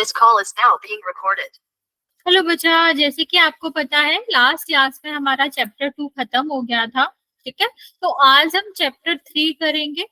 This call is now being recorded. Hello बच्चा, जैसे कि आपको पता है लास्ट क्लास में हमारा चैप्टर 2 खत्म हो गया था। ठीक है, तो आज हम चैप्टर 3 करेंगे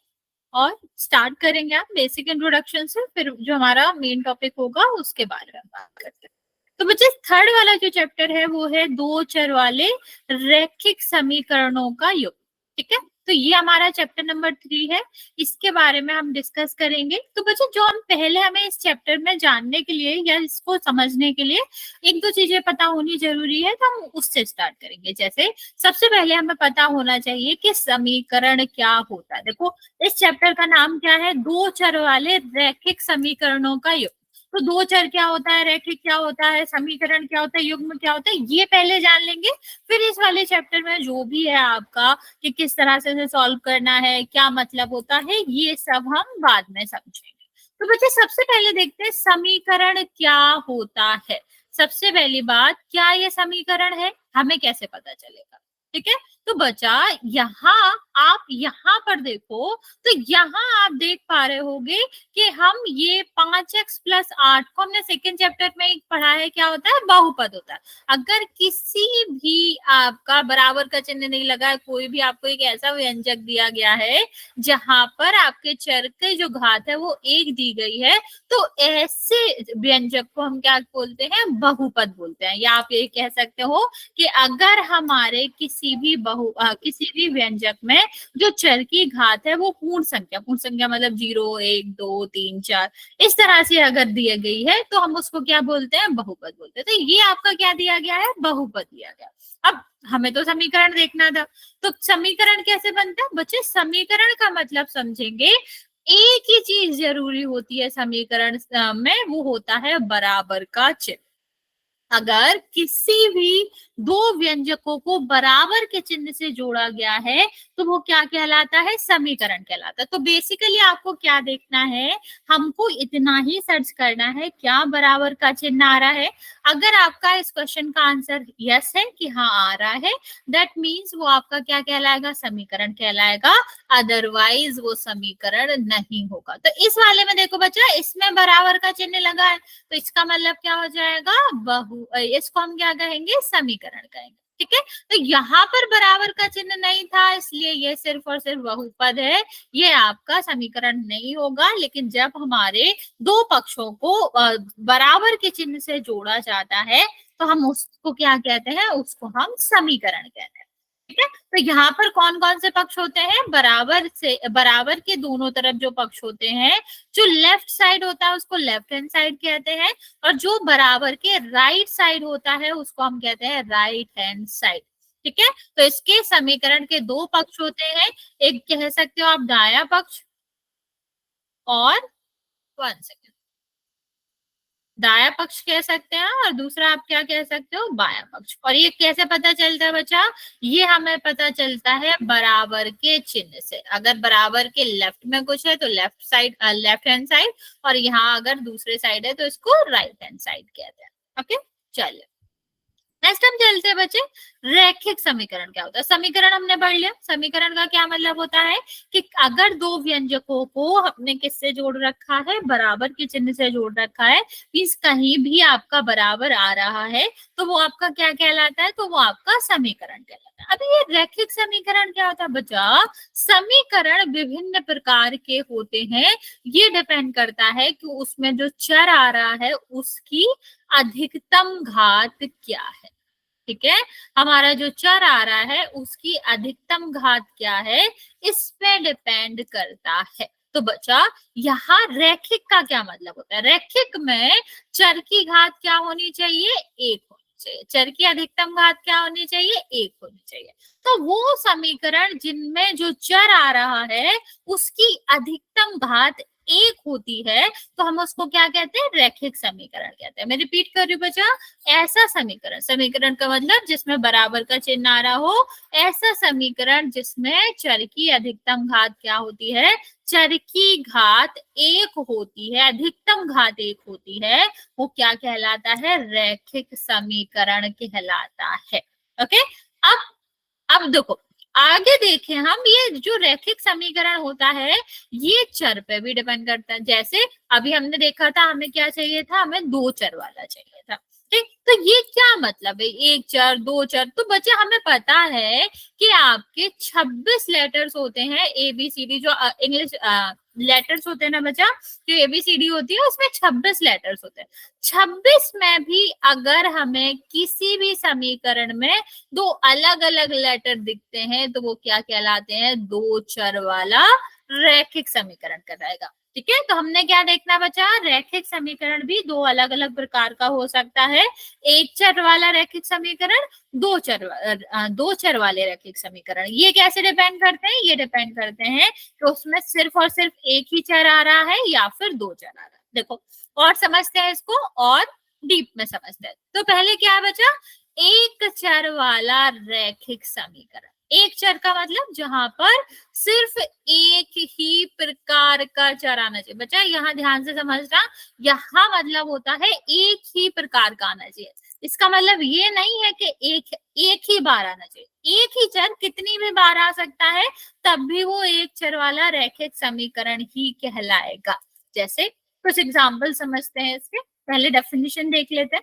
और स्टार्ट करेंगे आप बेसिक इंट्रोडक्शन से, फिर जो हमारा मेन टॉपिक होगा उसके बारे में बात करते हैं। तो बच्चे, थर्ड वाला जो चैप्टर है वो है दो चर वाले रैखिक समीकरणों का योग। ठीक है, तो ये हमारा चैप्टर नंबर 3 है, इसके बारे में हम डिस्कस करेंगे। तो बच्चों, जो हम पहले हमें इस चैप्टर में जानने के लिए या इसको समझने के लिए एक दो चीजें पता होनी जरूरी है, तो हम उससे स्टार्ट करेंगे। जैसे सबसे पहले हमें पता होना चाहिए कि समीकरण क्या होता है। देखो, इस चैप्टर का नाम क्या है? दो चर वाले रैखिक समीकरणों का योग। तो दो चर क्या होता है, रैखिक क्या होता है, समीकरण क्या होता है, युग्म क्या होता है, ये पहले जान लेंगे। फिर इस वाले चैप्टर में जो भी है आपका कि किस तरह से सॉल्व करना है, क्या मतलब होता है, ये सब हम बाद में समझेंगे। तो बच्चे, सबसे पहले देखते हैं समीकरण क्या होता है। सबसे पहली बात, क्या ये समीकरण है, हमें कैसे पता चलेगा? ठीक है, तो बच्चा आप यहाँ पर देखो, तो यहाँ आप देख पा रहे होगे कि हम ये 5x+8 को हमने सेकेंड चैप्टर में पढ़ा है, क्या होता है? बहुपद होता है। अगर किसी भी आपका बराबर का चिन्ह नहीं लगा है, कोई भी आपको एक ऐसा व्यंजक दिया गया है जहां पर आपके चर की जो घात है वो एक दी गई है, तो ऐसे व्यंजक को हम क्या बोलते हैं? बहुपद बोलते हैं। या आप ये कह सकते हो कि अगर हमारे किसी भी व्यंजक में जो चर की घात है वो पूर्ण संख्या मतलब 0, 1, 2, 3, 4 इस तरह से अगर दिए गई है, तो हम उसको क्या बोलते हैं? बहुपद बोलते हैं। तो ये आपका क्या दिया गया है? बहुपद दिया गया। अब हमें तो समीकरण देखना था, तो समीकरण कैसे बनता है बच्चे? समीकरण का मतलब समझेंगे, एक ही चीज जरूरी होती है समीकरण में, वो होता है बराबर का चिन्ह। अगर किसी भी दो व्यंजकों को बराबर के चिन्ह से जोड़ा गया है तो वो क्या कहलाता है? समीकरण कहलाता है। तो बेसिकली आपको क्या देखना है? हमको इतना ही सर्च करना है, क्या बराबर का चिन्ह आ रहा है। अगर आपका इस क्वेश्चन का आंसर यस है कि हाँ आ रहा है, दैट मीन्स वो आपका क्या कहलाएगा? समीकरण कहलाएगा। अदरवाइज वो समीकरण नहीं होगा। तो इस वाले में देखो बच्चा, इसमें बराबर का चिन्ह लगा है, तो इसका मतलब क्या हो जाएगा? इसको हम क्या कहेंगे? समीकरण कहेंगे। ठीक है, तो यहाँ पर बराबर का चिन्ह नहीं था, इसलिए ये सिर्फ और सिर्फ बहुपद है, ये आपका समीकरण नहीं होगा। लेकिन जब हमारे दो पक्षों को बराबर के चिन्ह से जोड़ा जाता है, तो हम उसको क्या कहते हैं? उसको हम समीकरण कहते हैं। ठीक है, तो यहाँ पर कौन कौन से पक्ष होते हैं? बराबर के दोनों तरफ जो पक्ष होते हैं, जो लेफ्ट साइड होता है उसको लेफ्ट हैंड साइड कहते हैं, और जो बराबर के राइट साइड होता है उसको हम कहते हैं राइट हैंड साइड। ठीक है, तो इसके समीकरण के दो पक्ष होते हैं, एक कह सकते हो आप दायां पक्ष, और 1 सेकेंड, दाया पक्ष कह सकते हैं, और दूसरा आप क्या कह सकते हो? बाया पक्ष। और ये कैसे पता चलता है बच्चा? ये हमें पता चलता है बराबर के चिन्ह से। अगर बराबर के लेफ्ट में कुछ है तो लेफ्ट हैंड साइड, और यहाँ अगर दूसरे साइड है तो इसको राइट हैंड साइड कहते हैं। ओके, चलिए नेक्स्ट हम चलते हैं बच्चे, रैखिक समीकरण क्या होता है। समीकरण हमने पढ़ लिया, समीकरण का क्या मतलब होता है कि अगर दो व्यंजकों को हमने किससे जोड़ रखा है? बराबर के चिन्ह से जोड़ रखा है, मींस कहीं भी आपका बराबर आ रहा है, तो वो आपका क्या कहलाता है? तो वो आपका समीकरण कहलाता है। अभी ये रैखिक समीकरण क्या होता है बच्चा? समीकरण विभिन्न प्रकार के होते हैं, ये डिपेंड करता है कि उसमें जो चर आ रहा है उसकी अधिकतम घात क्या है। ठीक है, हमारा जो चर आ रहा है उसकी अधिकतम घात क्या है, इस पे डिपेंड करता है। तो बच्चा, यहाँ रैखिक का क्या मतलब होता है? रैखिक में चर की घात क्या होनी चाहिए? 1 होनी चाहिए। चर की अधिकतम घात क्या होनी चाहिए? 1 होनी चाहिए। तो वो समीकरण जिनमें जो चर आ रहा है उसकी अधिकतम घात 1 होती है, तो हम उसको क्या कहते हैं? रैखिक समीकरण कहते हैं। मैं रिपीट कर रही हूँ बच्चा, ऐसा समीकरण का मतलब जिसमें बराबर का चिन्ह आ रहा हो, ऐसा समीकरण जिसमें चर की अधिकतम घात क्या होती है? चर की घात 1 होती है, अधिकतम घात 1 होती है, वो क्या कहलाता है? रैखिक समीकरण कहलाता है। ओके, अब देखो, आगे देखें हम, ये जो रैखिक समीकरण होता है ये चर पे भी डिपेंड करता है। जैसे अभी हमने देखा था, हमें क्या चाहिए था, हमें दो चर वाला चाहिए था। ठीक, तो ये क्या मतलब है, एक चर दो चर। तो बच्चे हमें पता है कि आपके 26 लेटर्स होते हैं, ए बी सी डी, जो इंग्लिश लेटर्स होते हैं ना बच्चा, जो एबीसीडी होती है उसमें 26 लेटर्स होते हैं। 26 में भी अगर हमें किसी भी समीकरण में दो अलग अलग लेटर दिखते हैं तो वो क्या कहलाते हैं, दो चर वाला रैखिक समीकरण कहलाएगा। ठीक है, तो हमने क्या देखना बचा, रैखिक समीकरण भी दो अलग अलग प्रकार का हो सकता है। एक चर वाला रैखिक समीकरण, दो चर वाले रैखिक समीकरण। ये कैसे डिपेंड करते हैं, ये डिपेंड करते हैं तो उसमें सिर्फ और सिर्फ एक ही चर आ रहा है या फिर दो चर आ रहा है। देखो और समझते हैं इसको, और डीप में समझते हैं। तो पहले क्या बचा, एक चर वाला रैखिक समीकरण। एक चर का मतलब जहां पर सिर्फ एक ही प्रकार का चर आना चाहिए। बच्चा यहाँ ध्यान से समझना, यहाँ मतलब होता है एक ही प्रकार का आना चाहिए। इसका मतलब ये नहीं है कि एक ही बार आना चाहिए। एक ही चर कितनी भी बार आ सकता है, तब भी वो एक चर वाला रैखिक समीकरण ही कहलाएगा। जैसे कुछ एग्जाम्पल समझते हैं इसके, पहले डेफिनेशन देख लेते हैं।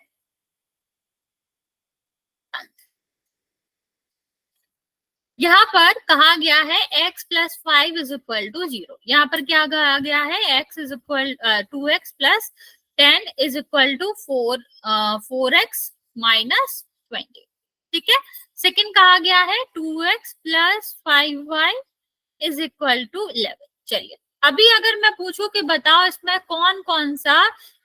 यहाँ पर कहा गया है x plus 5 is equal to 0। यहाँ पर क्या कहा गया है, x is equal 2x plus 10 is equal to 4x minus 20। ठीक है, सेकंड कहा गया है 2x plus 5y is equal to 11। चलिए अभी अगर मैं पूछूं कि बताओ इसमें कौन कौन सा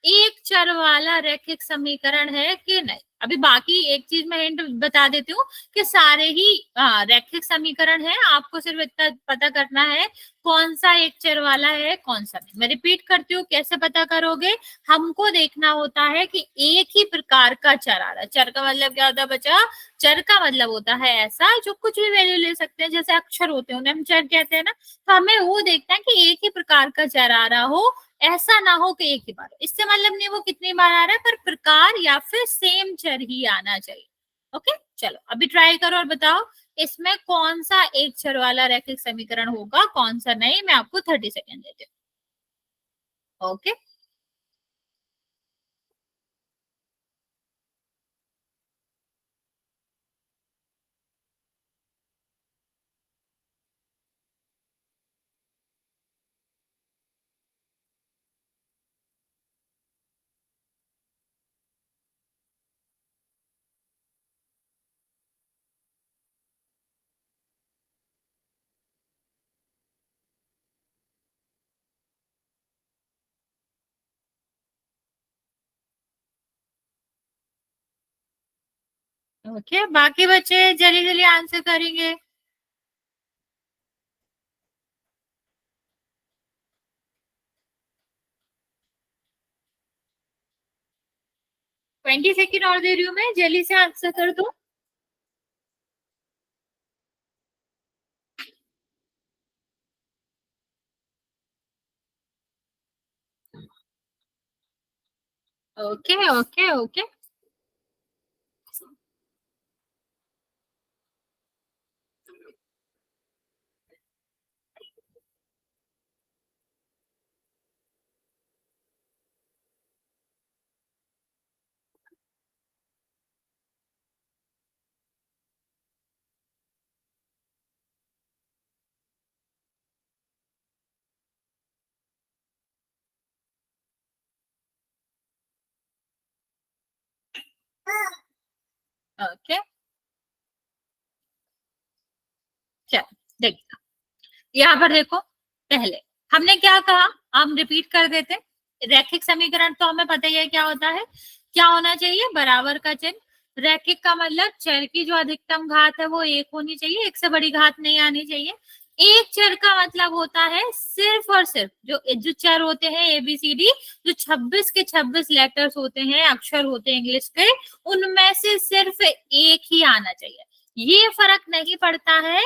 एक चर वाला रैखिक समीकरण है कि नहीं। अभी बाकी एक चीज मैं हिंट बता देती हूँ कि सारे ही रैखिक समीकरण है, आपको सिर्फ इतना पता करना है कौन सा एक चर वाला है कौन सा नहीं। मैं रिपीट करती हूँ, कैसे पता करोगे, हमको देखना होता है कि एक ही प्रकार का चर आ रहा है। चर का मतलब क्या होता है बच्चा, चर का मतलब होता है ऐसा जो कुछ भी वैल्यू ले सकते हैं, जैसे अक्षर होते हैं उन्हें हम चर कहते हैं ना। तो हमें वो देखना है कि एक ही प्रकार का चर आ रहा हो, ऐसा ना हो कि एक ही बार। इससे मतलब नहीं वो कितनी बार आ रहा है, पर प्रकार या फिर सेम चर ही आना चाहिए। ओके चलो अभी ट्राई करो और बताओ इसमें कौन सा एक चर वाला रैखिक समीकरण होगा, कौन सा नहीं। मैं आपको 30 सेकेंड देती हूँ। ओके ओके, बाकी बच्चे जल्दी जल्दी आंसर करेंगे। 20 सेकेंड और दे रही हूँ मैं, जल्दी से आंसर कर दो। ओके ओके ओके ओके चलो देखो, यहाँ पर देखो, पहले हमने क्या कहा, हम रिपीट कर देते। रैखिक समीकरण तो हमें पता ही है क्या होता है, क्या होना चाहिए, बराबर का चिन्ह। रैखिक का मतलब चर की जो अधिकतम घात है वो एक होनी चाहिए, एक से बड़ी घात नहीं आनी चाहिए। एक चर का मतलब होता है सिर्फ और सिर्फ जो जो चर होते हैं एबीसीडी, जो 26 के 26 लेटर्स होते हैं, अक्षर होते हैं इंग्लिश के, उनमें से सिर्फ एक ही आना चाहिए। ये फर्क नहीं पड़ता है,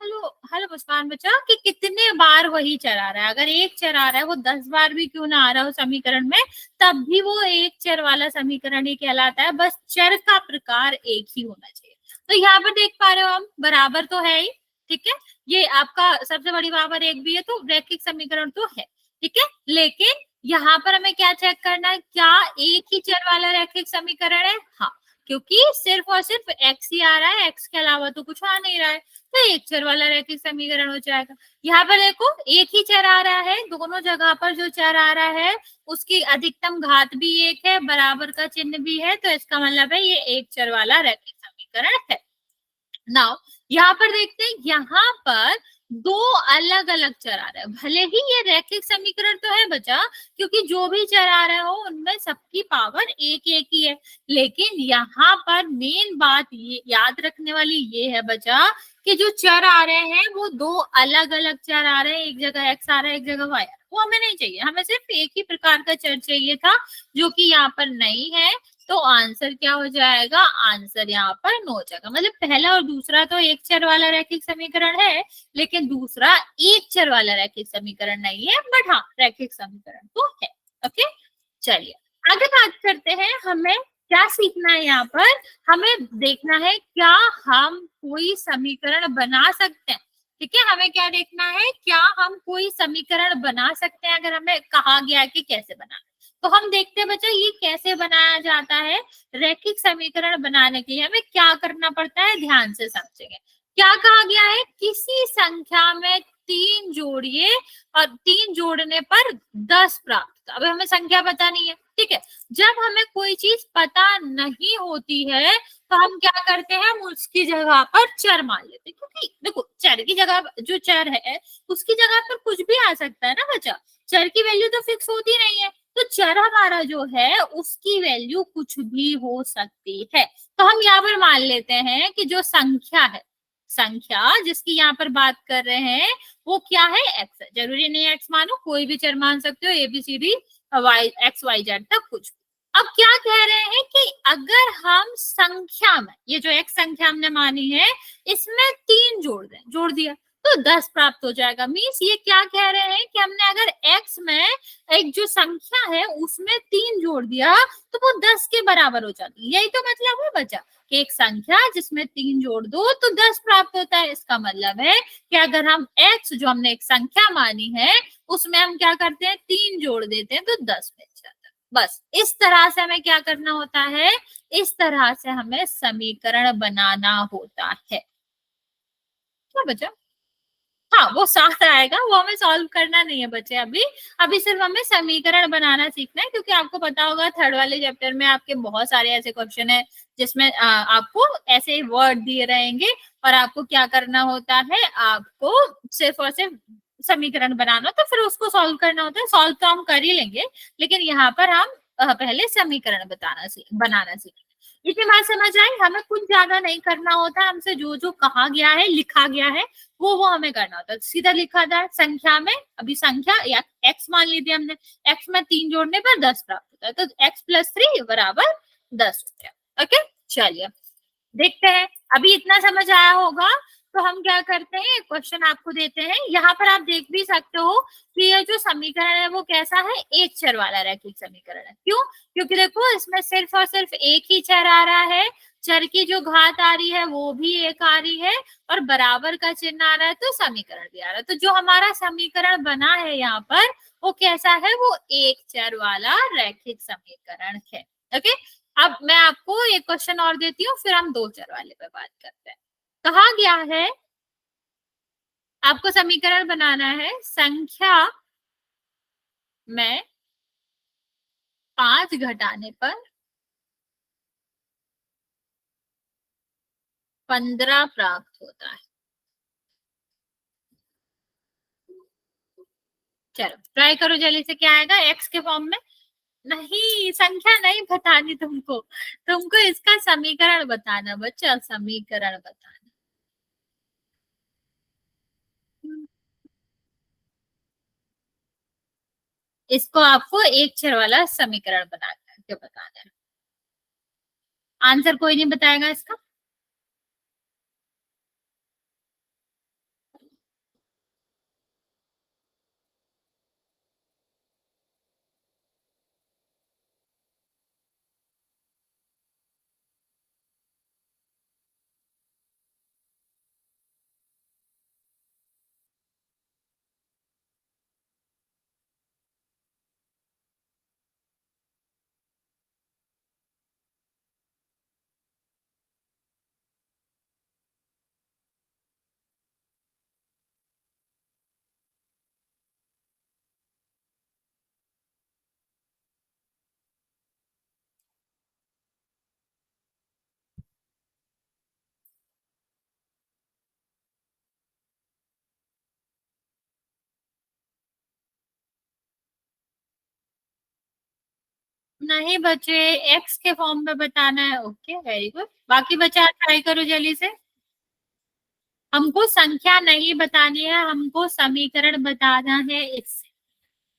हेलो हेलो मुस्कान बच्चा, कि कितने बार वही चर आ रहा है। अगर एक चर आ रहा है वो 10 बार भी क्यों ना आ रहा हो समीकरण में, तब भी वो एक चर वाला समीकरण ही कहलाता है। बस चर का प्रकार एक ही होना चाहिए। तो यहाँ पर देख पा रहे हो हम, बराबर तो है ही, ठीक है, ये आपका सबसे बड़ी पावर एक भी है तो रैखिक समीकरण तो है, ठीक है। लेकिन यहाँ पर हमें क्या चेक करना है, क्या एक ही चर वाला रैखिक समीकरण है? हाँ, क्योंकि सिर्फ और सिर्फ एक्स ही आ रहा है, एक्स के अलावा तो कुछ आ नहीं रहा है, तो एक चर वाला रैखिक समीकरण हो जाएगा। यहाँ पर देखो एक ही चर आ रहा है, दोनों जगह पर जो चर आ रहा है उसकी अधिकतम घात भी एक है, बराबर का चिन्ह भी है, तो इसका मतलब है ये एक चर वाला रैखिक समीकरण है। नाउ यहाँ पर देखते हैं, यहाँ पर दो अलग अलग चर आ रहे हैं, भले ही ये रैखिक समीकरण तो है बच्चा, क्योंकि जो भी चर आ रहे हो उनमें सबकी पावर एक एक ही है, लेकिन यहाँ पर मेन बात ये याद रखने वाली ये है बच्चा कि जो चर आ रहे हैं वो दो अलग अलग चर आ रहे हैं, एक जगह एक्स आ रहा है, एक जगह वाई, वो हमें नहीं चाहिए, हमें सिर्फ एक ही प्रकार का चर चाहिए था जो कि यहाँ पर नहीं है। तो आंसर क्या हो जाएगा, आंसर यहाँ पर नो हो जाएगा। मतलब पहला और दूसरा तो एक चर वाला रैखिक समीकरण है, लेकिन दूसरा एक चर वाला रैखिक समीकरण नहीं है, बट हाँ रैखिक समीकरण तो है। ओके, चलिए आगे बात करते हैं। हमें क्या सीखना है यहाँ पर, हमें देखना है क्या हम कोई समीकरण बना सकते हैं। ठीक है, हमें क्या देखना है, क्या हम कोई समीकरण बना सकते हैं, अगर हमें कहा गया है कि कैसे बनाना। तो हम देखते हैं बच्चा ये कैसे बनाया जाता है। रैखिक समीकरण बनाने के लिए हमें क्या करना पड़ता है, ध्यान से समझेंगे। क्या कहा गया है, किसी संख्या में तीन जोड़िए और तीन जोड़ने पर 10 प्राप्त। अब हमें संख्या पता नहीं है, ठीक है। जब हमें कोई चीज पता नहीं होती है तो हम क्या करते हैं, हम उसकी जगह पर चर मान लेते हैं, क्योंकि देखो चर की जगह जो चर है उसकी जगह पर कुछ भी आ सकता है ना बच्चा, चर की वैल्यू तो फिक्स होती नहीं है, तो चर हमारा जो है उसकी वैल्यू कुछ भी हो सकती है। तो हम यहाँ पर मान लेते हैं कि जो संख्या है, संख्या जिसकी यहाँ पर बात कर रहे हैं वो क्या है, एक्स है। जरूरी नहीं है एक्स मानो, कोई भी चर मान सकते हो, ABCD Y X Y Z तक कुछ। अब क्या कह रहे हैं कि अगर हम संख्या में ये जो एक संख्या हमने मानी है इसमें तीन जोड़ दें, जोड़ दिया तो 10 प्राप्त हो जाएगा। मीन्स ये क्या कह रहे हैं कि हमने अगर x में एक जो संख्या है उसमें तीन जोड़ दिया तो वो 10 के बराबर हो जाती है। यही तो मतलब है बच्चा कि एक संख्या जिसमें तीन जोड़ दो तो 10 प्राप्त होता है। इसका मतलब है कि अगर हम x जो हमने एक संख्या मानी है उसमें हम क्या करते हैं, तीन जोड़ देते हैं तो 10 मिल जाता है। बस इस तरह से हमें क्या करना होता है, इस तरह से हमें समीकरण बनाना होता है। क्या बच्चा, हाँ वो साथ आएगा, वो हमें सॉल्व करना नहीं है बच्चे, अभी अभी सिर्फ हमें समीकरण बनाना सीखना है, क्योंकि आपको पता होगा थर्ड वाले चैप्टर में आपके बहुत सारे ऐसे क्वेश्चन है जिसमें आपको ऐसे वर्ड दिए रहेंगे और आपको क्या करना होता है, आपको सिर्फ और सिर्फ समीकरण बनाना, तो फिर उसको सॉल्व करना होता है। सॉल्व तो हम कर ही लेंगे, लेकिन यहाँ पर हम पहले समीकरण बनाना सीखेंगे। इतनी बात समझ आई, हमें कुछ ज्यादा नहीं करना होता, हमसे जो जो कहा गया है लिखा गया है वो हमें करना होता है। सीधा लिखा था संख्या में, अभी संख्या या एक्स मान लीजिए हमने, एक्स में तीन जोड़ने पर 10 प्राप्त होता है, तो x+3 बराबर 10 होता है। ओके, चलिए देखते हैं। अभी इतना समझ आया होगा तो हम क्या करते हैं, क्वेश्चन आपको देते हैं। यहाँ पर आप देख भी सकते हो कि ये जो समीकरण है वो कैसा है, एक चर वाला रैखिक समीकरण है। क्यों, क्योंकि देखो इसमें सिर्फ और सिर्फ एक ही चर आ रहा है, चर की जो घात आ रही है वो भी एक आ रही है और बराबर का चिन्ह आ रहा है, तो समीकरण भी आ रहा है। तो जो हमारा समीकरण बना है यहाँ पर वो कैसा है, वो एक चर वाला रैखिक समीकरण है। ओके, अब मैं आपको एक क्वेश्चन और देती हूँ, फिर हम दो चर वाले पे बात करते हैं। कहा गया है आपको समीकरण बनाना है, संख्या में 5 घटाने पर 15 प्राप्त होता है। चलो ट्राई करो जल्दी से, क्या आएगा एक्स के फॉर्म में। नहीं, संख्या नहीं बतानी तुमको, तुमको इसका समीकरण बताना बच्चा, समीकरण बताना। इसको आपको एक चर वाला समीकरण बना के बताना है। आंसर कोई नहीं बताएगा इसका। नहीं बच्चे, एक्स के फॉर्म में बताना है। Okay, very good. बाकी बच्चा ट्राई करो जल्दी से। हमको संख्या नहीं बतानी है, हमको समीकरण बताना है। इससे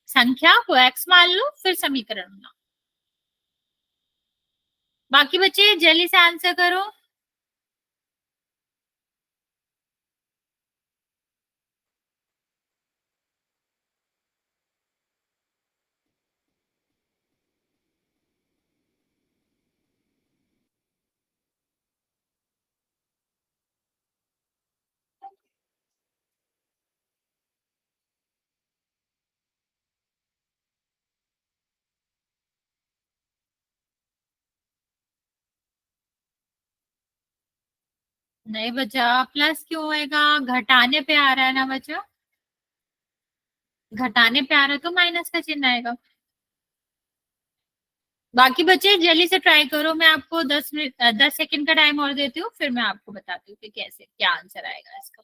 संख्या को एक्स मान लो, फिर समीकरण बनाओ। बाकी बच्चे जल्दी से आंसर करो। नहीं बच्चा, प्लस क्यों होएगा? घटाने पे आ रहा है ना बच्चा, घटाने पे आ रहा है तो माइनस का चिन्ह आएगा। बाकी बच्चे जल्दी से ट्राई करो। मैं आपको 10 मिनट 10 सेकंड का टाइम और देती हूँ, फिर मैं आपको बताती हूँ कि कैसे क्या आंसर आएगा इसका।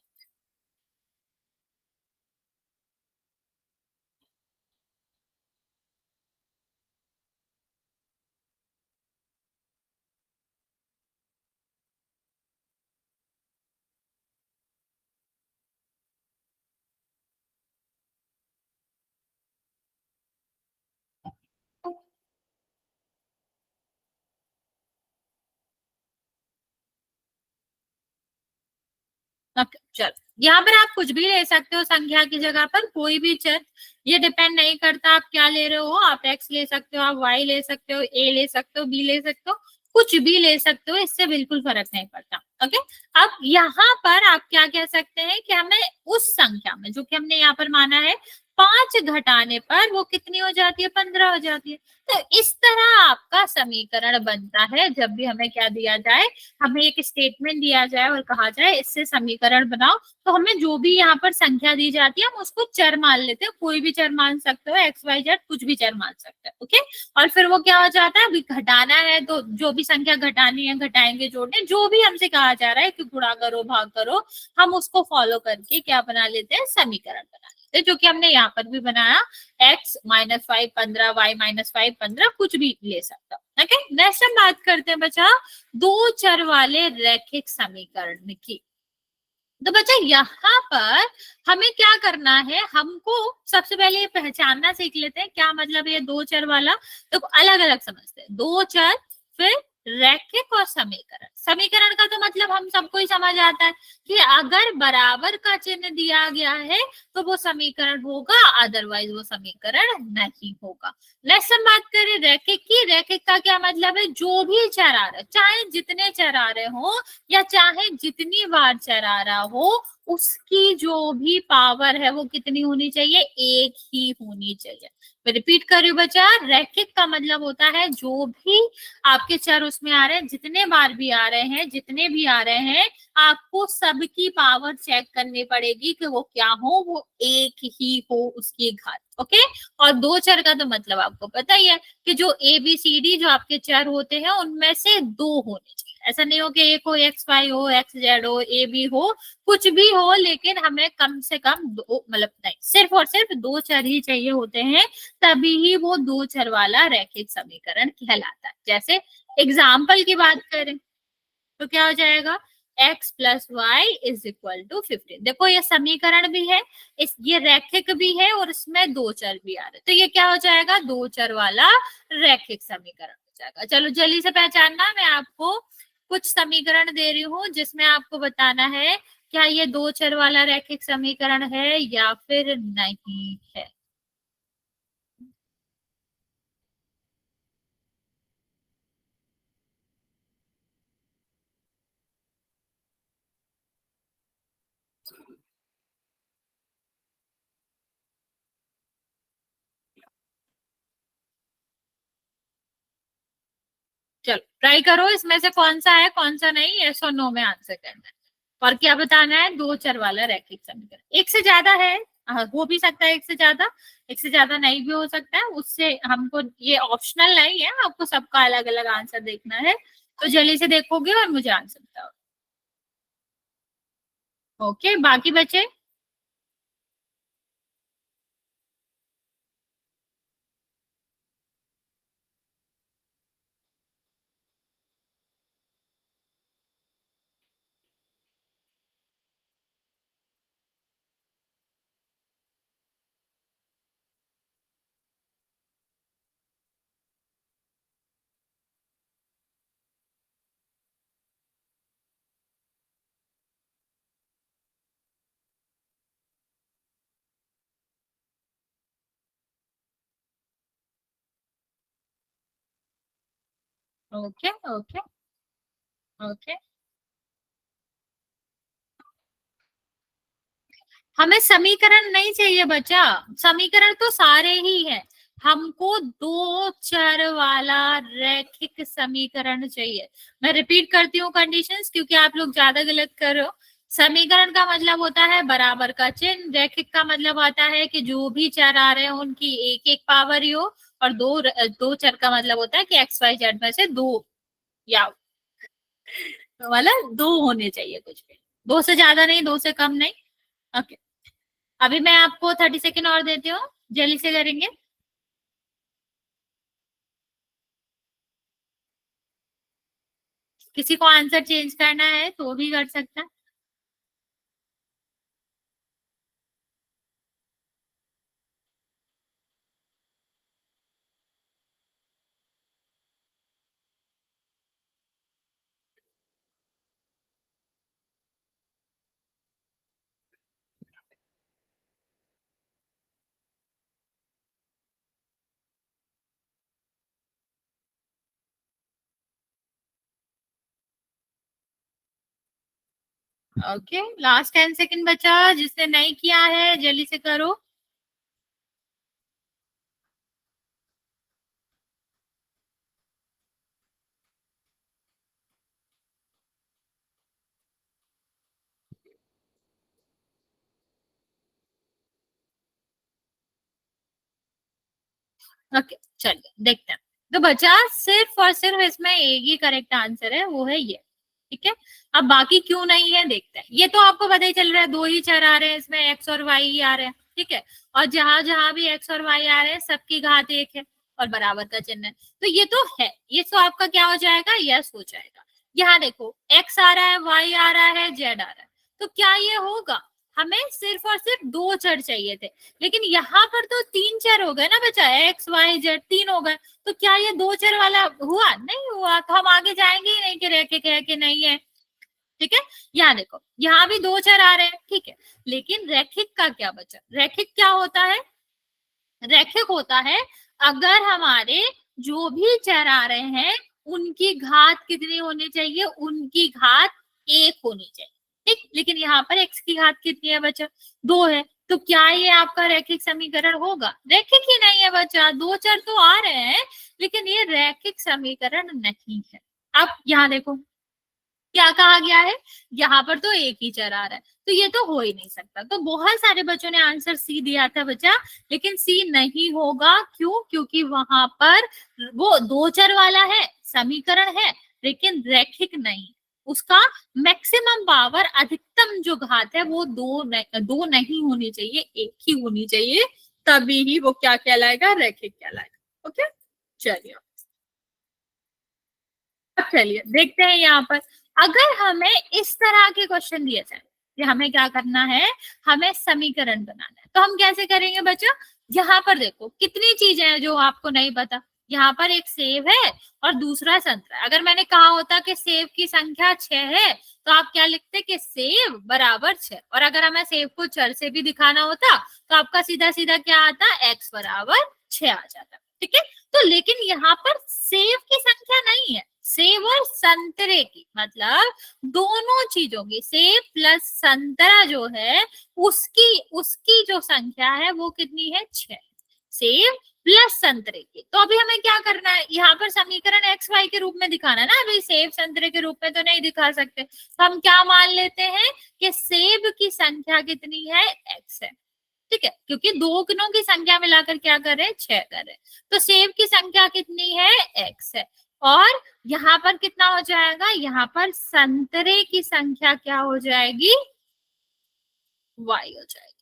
चल, यहाँ पर आप कुछ भी ले सकते हो संख्या की जगह पर, कोई भी चर। ये डिपेंड नहीं करता आप क्या ले रहे हो। आप एक्स ले सकते हो, आप वाई ले सकते हो, ए ले सकते हो, बी ले सकते हो, कुछ भी ले सकते हो, इससे बिल्कुल फर्क नहीं पड़ता। ओके। अब यहाँ पर आप क्या कह सकते हैं कि हमें उस संख्या में, जो कि हमने यहाँ पर माना है 5 घटाने पर वो कितनी हो जाती है? 15 हो जाती है। तो इस तरह आपका समीकरण बनता है जब भी हमें क्या दिया जाए, हमें एक स्टेटमेंट दिया जाए और कहा जाए इससे समीकरण बनाओ। तो हमें जो भी यहाँ पर संख्या दी जाती है हम उसको चर मान लेते हैं। कोई भी चर मान सकते हो, एक्स वाई जेड कुछ भी चर मान सकते हैं। ओके। और फिर वो क्या हो जाता है, अभी घटाना है तो जो भी संख्या घटानी है घटाएंगे, जोड़ने जो भी हमसे कहा जा रहा है कि गुणा करो भाग करो, हम उसको फॉलो करके क्या बना लेते हैं? समीकरण बना लेते हैं, जो कि हमने यहाँ पर भी बनाया। x-5 15, y-5 15, कुछ भी ले सकता। ओके। नेक्स्ट हम बात करते हैं बच्चा दो चर वाले रैखिक समीकरण की। तो बच्चा यहाँ पर हमें क्या करना है, हमको सबसे पहले ये पहचानना सीख लेते हैं क्या मतलब है दो चर वाला। तो अलग अलग समझते हैं, दो चर, फिर रैखिक और समीकरण। समीकरण का तो मतलब हम सबको ही समझ आता है कि अगर बराबर का चिन्ह दिया गया है तो वो समीकरण होगा, अदरवाइज वो समीकरण नहीं होगा। नेक्स्ट हम बात करें रैखिक की। रैखिक का क्या मतलब है? जो भी चर आ रहा है, चाहे जितने चर आ रहे हो या चाहे जितनी बार चर आ रहा हो, उसकी जो भी पावर है वो कितनी होनी चाहिए? एक ही होनी चाहिए। मैं रिपीट कर रही हूँ बच्चा, रैखिक का मतलब होता है जो भी आपके चर उसमें आ रहे हैं, जितने बार भी आ रहे हैं, जितने भी आ रहे हैं, आपको सबकी पावर चेक करनी पड़ेगी कि वो क्या हो, वो एक ही हो उसकी घात। ओके। और दो चर का तो मतलब आपको पता ही है कि जो ए बी सी डी जो आपके चर होते हैं उनमें से दो होने चाहिए। ऐसा नहीं हो कि एक हो एक्स वाई हो, एक्स जेड हो, ए बी हो, कुछ भी हो, लेकिन हमें कम से कम दो, मतलब नहीं, सिर्फ और सिर्फ दो चर ही चाहिए होते हैं, तभी ही वो दो चर वाला रैखिक समीकरण कहलाता है। जैसे एग्जाम्पल की बात करें तो क्या हो जाएगा? x+y = 15। देखो ये समीकरण भी है, इस ये रैखिक भी है और इसमें दो चर भी आ रहे, तो ये क्या हो जाएगा? दो चर वाला रैखिक समीकरण हो जाएगा। चलो जल्दी से पहचानना, मैं आपको कुछ समीकरण दे रही हूँ जिसमें आपको बताना है क्या ये दो चर वाला रैखिक समीकरण है या फिर नहीं है। चलो ट्राई करो, इसमें से कौन सा है कौन सा नहीं, यस और नो में आंसर करना है। और क्या बताना है? दो चर वाला रैखिक समीकरण। एक से ज्यादा है, हो भी सकता है एक से ज्यादा, एक से ज्यादा नहीं भी हो सकता है। उससे हमको ये ऑप्शनल नहीं है, आपको सबका अलग अलग आंसर देखना है। तो जल्दी से देखोगे और मुझे आंसर बताओ। ओके। बाकी बचे ओके ओके ओके। हमें समीकरण नहीं चाहिए बच्चा, समीकरण तो सारे ही हैं, हमको दो चर वाला रैखिक समीकरण चाहिए। मैं रिपीट करती हूँ कंडीशंस, क्योंकि आप लोग ज्यादा गलत कर रहे हो। समीकरण का मतलब होता है बराबर का चिन्ह, रैखिक का मतलब आता है कि जो भी चर आ रहे हैं उनकी एक एक पावर ही हो, और दो दो चर का मतलब होता है कि एक्स वाई जेड में से दो, या मतलब दो होने चाहिए कुछ भी, दो से ज्यादा नहीं, दो से कम नहीं। ओके, अभी मैं आपको 30 सेकेंड और देती हूँ, जल्दी से करेंगे। किसी को आंसर चेंज करना है तो भी कर सकता है। ओके, लास्ट 10 सेकेंड बचा, जिसने नहीं किया है जल्दी से करो। ओके, चलिए देखते हैं। तो बचा सिर्फ और सिर्फ इसमें एक ही करेक्ट आंसर है, वो है ये। ठीक है, अब बाकी क्यों नहीं है देखते हैं। ये तो आपको पता ही चल रहा है, दो ही चर आ रहे हैं इसमें, एक्स और वाई ही आ रहे हैं। ठीक है, और जहां जहां भी एक्स और वाई आ रहे हैं सबकी घात एक है और बराबर का चिन्ह है, तो ये तो है, ये तो आपका क्या हो जाएगा, यस हो जाएगा। यहाँ देखो, एक्स आ रहा है, वाई आ रहा है, जेड आ रहा है, तो क्या ये होगा। हमें सिर्फ और सिर्फ दो चर चाहिए थे, लेकिन यहाँ पर तो तीन चर हो गए ना बच्चा, एक्स वाई जेड तीन हो गए, तो क्या ये दो चर वाला हुआ, नहीं हुआ, तो हम आगे जाएंगे ही नहीं कि रह के कह के नहीं है। ठीक है, यहाँ देखो, यहाँ भी दो चर आ रहे हैं, ठीक है, लेकिन रैखिक का क्या बचा, रैखिक क्या होता है, रैखिक होता है अगर हमारे जो भी चर आ रहे हैं उनकी घात कितनी होनी चाहिए, उनकी घात एक होनी चाहिए। ठीक, लेकिन यहाँ पर एक्स की घात कितनी है बच्चा, दो है, तो क्या ये आपका रैखिक समीकरण होगा, रैखिक ही नहीं है बच्चा, दो चर तो आ रहे हैं लेकिन ये रैखिक समीकरण नहीं है। अब यहाँ देखो क्या कहा गया है, यहाँ पर तो एक ही चर आ रहा है, तो ये तो हो ही नहीं सकता। तो बहुत सारे बच्चों ने आंसर सी दिया था बच्चा, लेकिन सी नहीं होगा, क्यों, क्योंकि वहां पर वो दो चर वाला है, समीकरण है, लेकिन रैखिक नहीं, उसका मैक्सिमम पावर, अधिकतम जो घात है वो दो नहीं होनी चाहिए, एक ही होनी चाहिए, तभी ही वो क्या कहलाएगा, रैखिक कहलाएगा। ओके, चलिए, अब चलिए देखते हैं यहाँ पर, अगर हमें इस तरह के क्वेश्चन दिए जाए कि हमें क्या करना है, हमें समीकरण बनाना है, तो हम कैसे करेंगे बच्चा। यहाँ पर देखो कितनी चीजें हैं जो आपको नहीं पता, यहाँ पर एक सेब है और दूसरा संतरा। अगर मैंने कहा होता कि सेब की संख्या 6 है, तो आप क्या लिखते कि सेब बराबर 6, और अगर हमें सेब को चर से भी दिखाना होता तो आपका सीधा सीधा क्या आता, एक्स बराबर 6 आ जाता। ठीक है, तो लेकिन यहाँ पर सेब की संख्या नहीं है, सेब और संतरे की, मतलब दोनों चीजों की, सेब प्लस संतरा जो है उसकी उसकी जो संख्या है वो कितनी है, 6, सेब प्लस संतरे की। तो अभी हमें क्या करना है, यहाँ पर समीकरण एक्स वाई के रूप में दिखाना है ना, अभी सेब संतरे के रूप में तो नहीं दिखा सकते, तो हम क्या मान लेते हैं कि सेब की संख्या कितनी है, एक्स है। ठीक है, क्योंकि दो किनों की संख्या मिलाकर क्या कर रहे हैं, 6 कर रहे हैं, तो सेब की संख्या कितनी है, एक्स है। और यहाँ पर कितना हो जाएगा, यहाँ पर संतरे की संख्या क्या हो जाएगी, वाई हो जाएगी।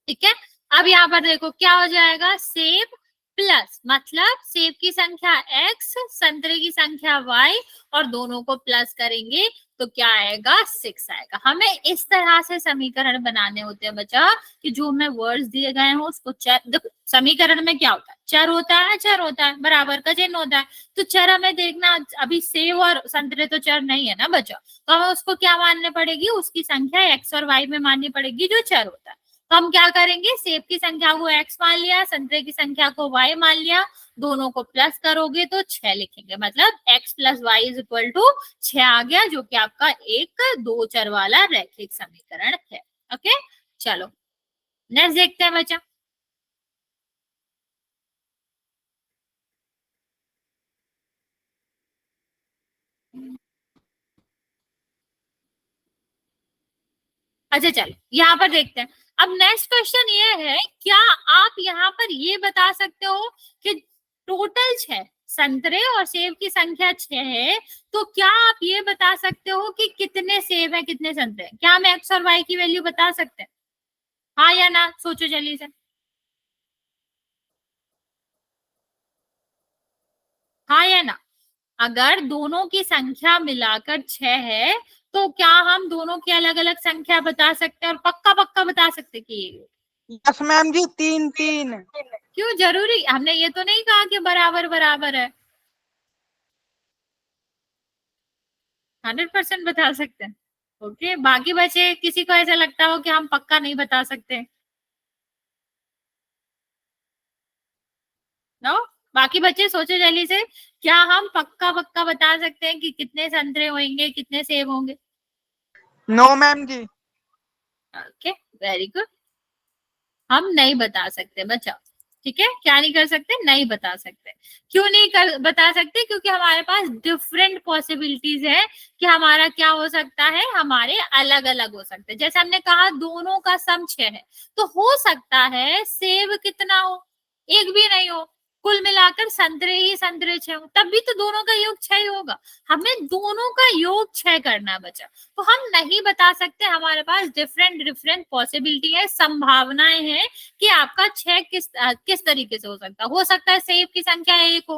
ठीक है, अब यहाँ पर देखो क्या हो जाएगा, सेब प्लस, मतलब सेब की संख्या एक्स, संतरे की संख्या वाई, और दोनों को प्लस करेंगे तो क्या आएगा, 6 आएगा। हमें इस तरह से समीकरण बनाने होते हैं बच्चा, कि जो हमें वर्ड्स दिए गए हैं उसको चर, देखो समीकरण में क्या होता है, चर होता है, चर होता है, बराबर का चिन्ह होता है, तो चर हमें देखना, अभी सेब और संतरे तो चर नहीं है ना बच्चा, तो हमें उसको क्या मानने पड़ेगी, उसकी संख्या एक्स और वाई में माननी पड़ेगी जो चर होता है। तो हम क्या करेंगे, सेब की संख्या को x मान लिया, संतरे की संख्या को y मान लिया, दोनों को प्लस करोगे तो 6 लिखेंगे, मतलब x plus y is equal to 6 आ गया, जो कि आपका एक दो चर वाला रैखिक समीकरण है। ओके, चलो नेक्स्ट देखते हैं बच्चा। अच्छा चलो यहाँ पर देखते हैं। अब नेक्स्ट क्वेश्चन ये है, क्या आप यहाँ पर ये बता सकते हो कि टोटल 6 संतरे और सेब की संख्या 6 है, तो क्या आप ये बता सकते हो कि कितने सेब है कितने संतरे हैं? क्या हम एक्स और वाई की वैल्यू बता सकते हैं? हाँ या ना, सोचो जल्दी से। हाँ या ना? अगर दोनों की संख्या मिलाकर 6 है, तो क्या हम दोनों की अलग अलग संख्या बता सकते हैं और पक्का पक्का बता सकते कि यस मैम जी, 3 3। क्यों जरूरी? हमने ये तो नहीं कहा कि बराबर बराबर है। 100% बता सकते हैं। ओके, बाकी बचे किसी को ऐसा लगता हो कि हम पक्का नहीं बता सकते? नो, बाकी बच्चे सोचो जल्दी से, क्या हम पक्का पक्का बता सकते हैं कि कितने संतरे होंगे कितने सेब होंगे? नो मैम जी। Okay, very good. हम नहीं बता सकते बच्चा, ठीक है? क्या नहीं कर सकते? नहीं बता सकते। क्यों नहीं कर बता सकते? क्योंकि हमारे पास डिफरेंट पॉसिबिलिटीज है कि हमारा क्या हो सकता है, हमारे अलग अलग हो सकते हैं। जैसे हमने कहा दोनों का सम 6 है, तो हो सकता है सेब कितना हो, एक भी नहीं हो, कुल मिलाकर संतरे ही संतरे 6 हो, तब भी तो दोनों का योग 6 ही होगा। हमें दोनों का योग 6 करना बचा, तो हम नहीं बता सकते। हमारे पास डिफरेंट डिफरेंट पॉसिबिलिटी है, संभावनाएं हैं कि आपका 6 किस तरीके से हो सकता है सेब की संख्या 1 हो,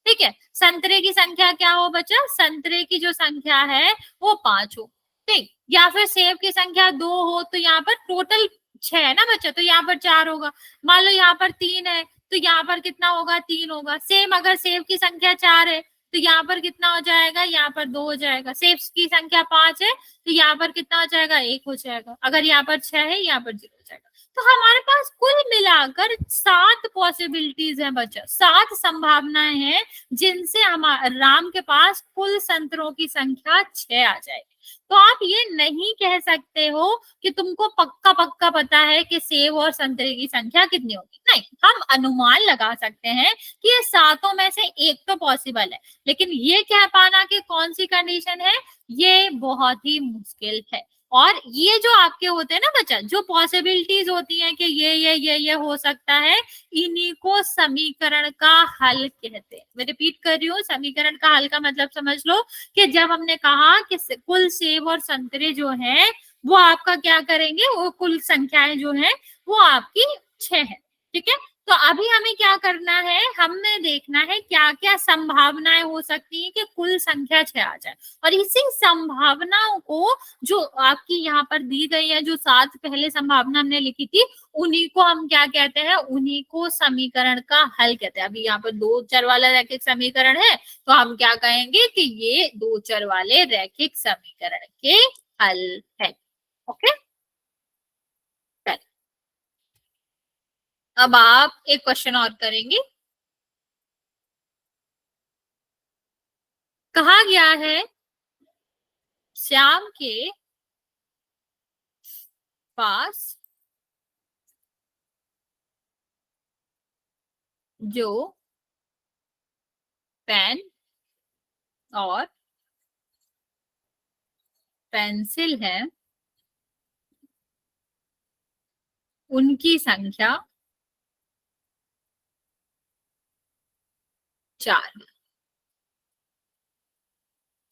ठीक है? संतरे की संख्या क्या हो बच्चा? संतरे की जो संख्या है वो 5 हो, ठीक? या फिर सेब की संख्या 2 हो, तो यहाँ पर टोटल 6 है ना बच्चा, तो यहाँ पर 4 होगा। मान लो यहाँ पर 3 है, तो यहाँ पर कितना होगा? 3 होगा। सेम अगर सेब की संख्या 4 है, तो यहाँ पर कितना हो जाएगा? यहाँ पर 2 हो जाएगा। सेब की संख्या 5 है, तो यहाँ पर कितना हो जाएगा? 1 हो जाएगा। अगर यहाँ पर 6 है, यहाँ पर 0 हो जाएगा। तो हमारे पास कुल मिलाकर 7 पॉसिबिलिटीज है बच्चा, 7 संभावनाएं हैं जिनसे हम राम के पास कुल संतरों की संख्या 6 आ जाएगी। तो आप ये नहीं कह सकते हो कि तुमको पक्का पक्का पता है कि सेब और संतरे की संख्या कितनी होगी। नहीं, हम अनुमान लगा सकते हैं कि ये सातों में से एक तो पॉसिबल है, लेकिन ये कह पाना कि कौन सी कंडीशन है, ये बहुत ही मुश्किल है। और ये जो आपके होते हैं ना बच्चा, जो पॉसिबिलिटीज होती हैं कि ये हो सकता है, इन्हीं को समीकरण का हल कहते हैं। मैं रिपीट कर रही हूँ, समीकरण का हल का मतलब समझ लो कि जब हमने कहा कि कुल सेब और संतरे जो हैं वो आपका क्या करेंगे, वो कुल संख्याएं जो हैं वो आपकी 6 है, ठीक है? तो अभी हमें क्या करना है, हमें देखना है क्या क्या संभावनाएं हो सकती है कि कुल संख्या 6 आ जाए, और इसी संभावनाओं को जो आपकी यहाँ पर दी गई है, जो 7 पहले संभावना हमने लिखी थी, उन्हीं को हम क्या कहते हैं, उन्हीं को समीकरण का हल कहते हैं। अभी यहाँ पर दो चर वाला रैखिक समीकरण है, तो हम क्या कहेंगे कि ये दो चर वाले रैखिक समीकरण के हल है। ओके, अब आप एक क्वेश्चन और करेंगे। कहा गया है श्याम के पास जो पेन और पेंसिल है उनकी संख्या 4,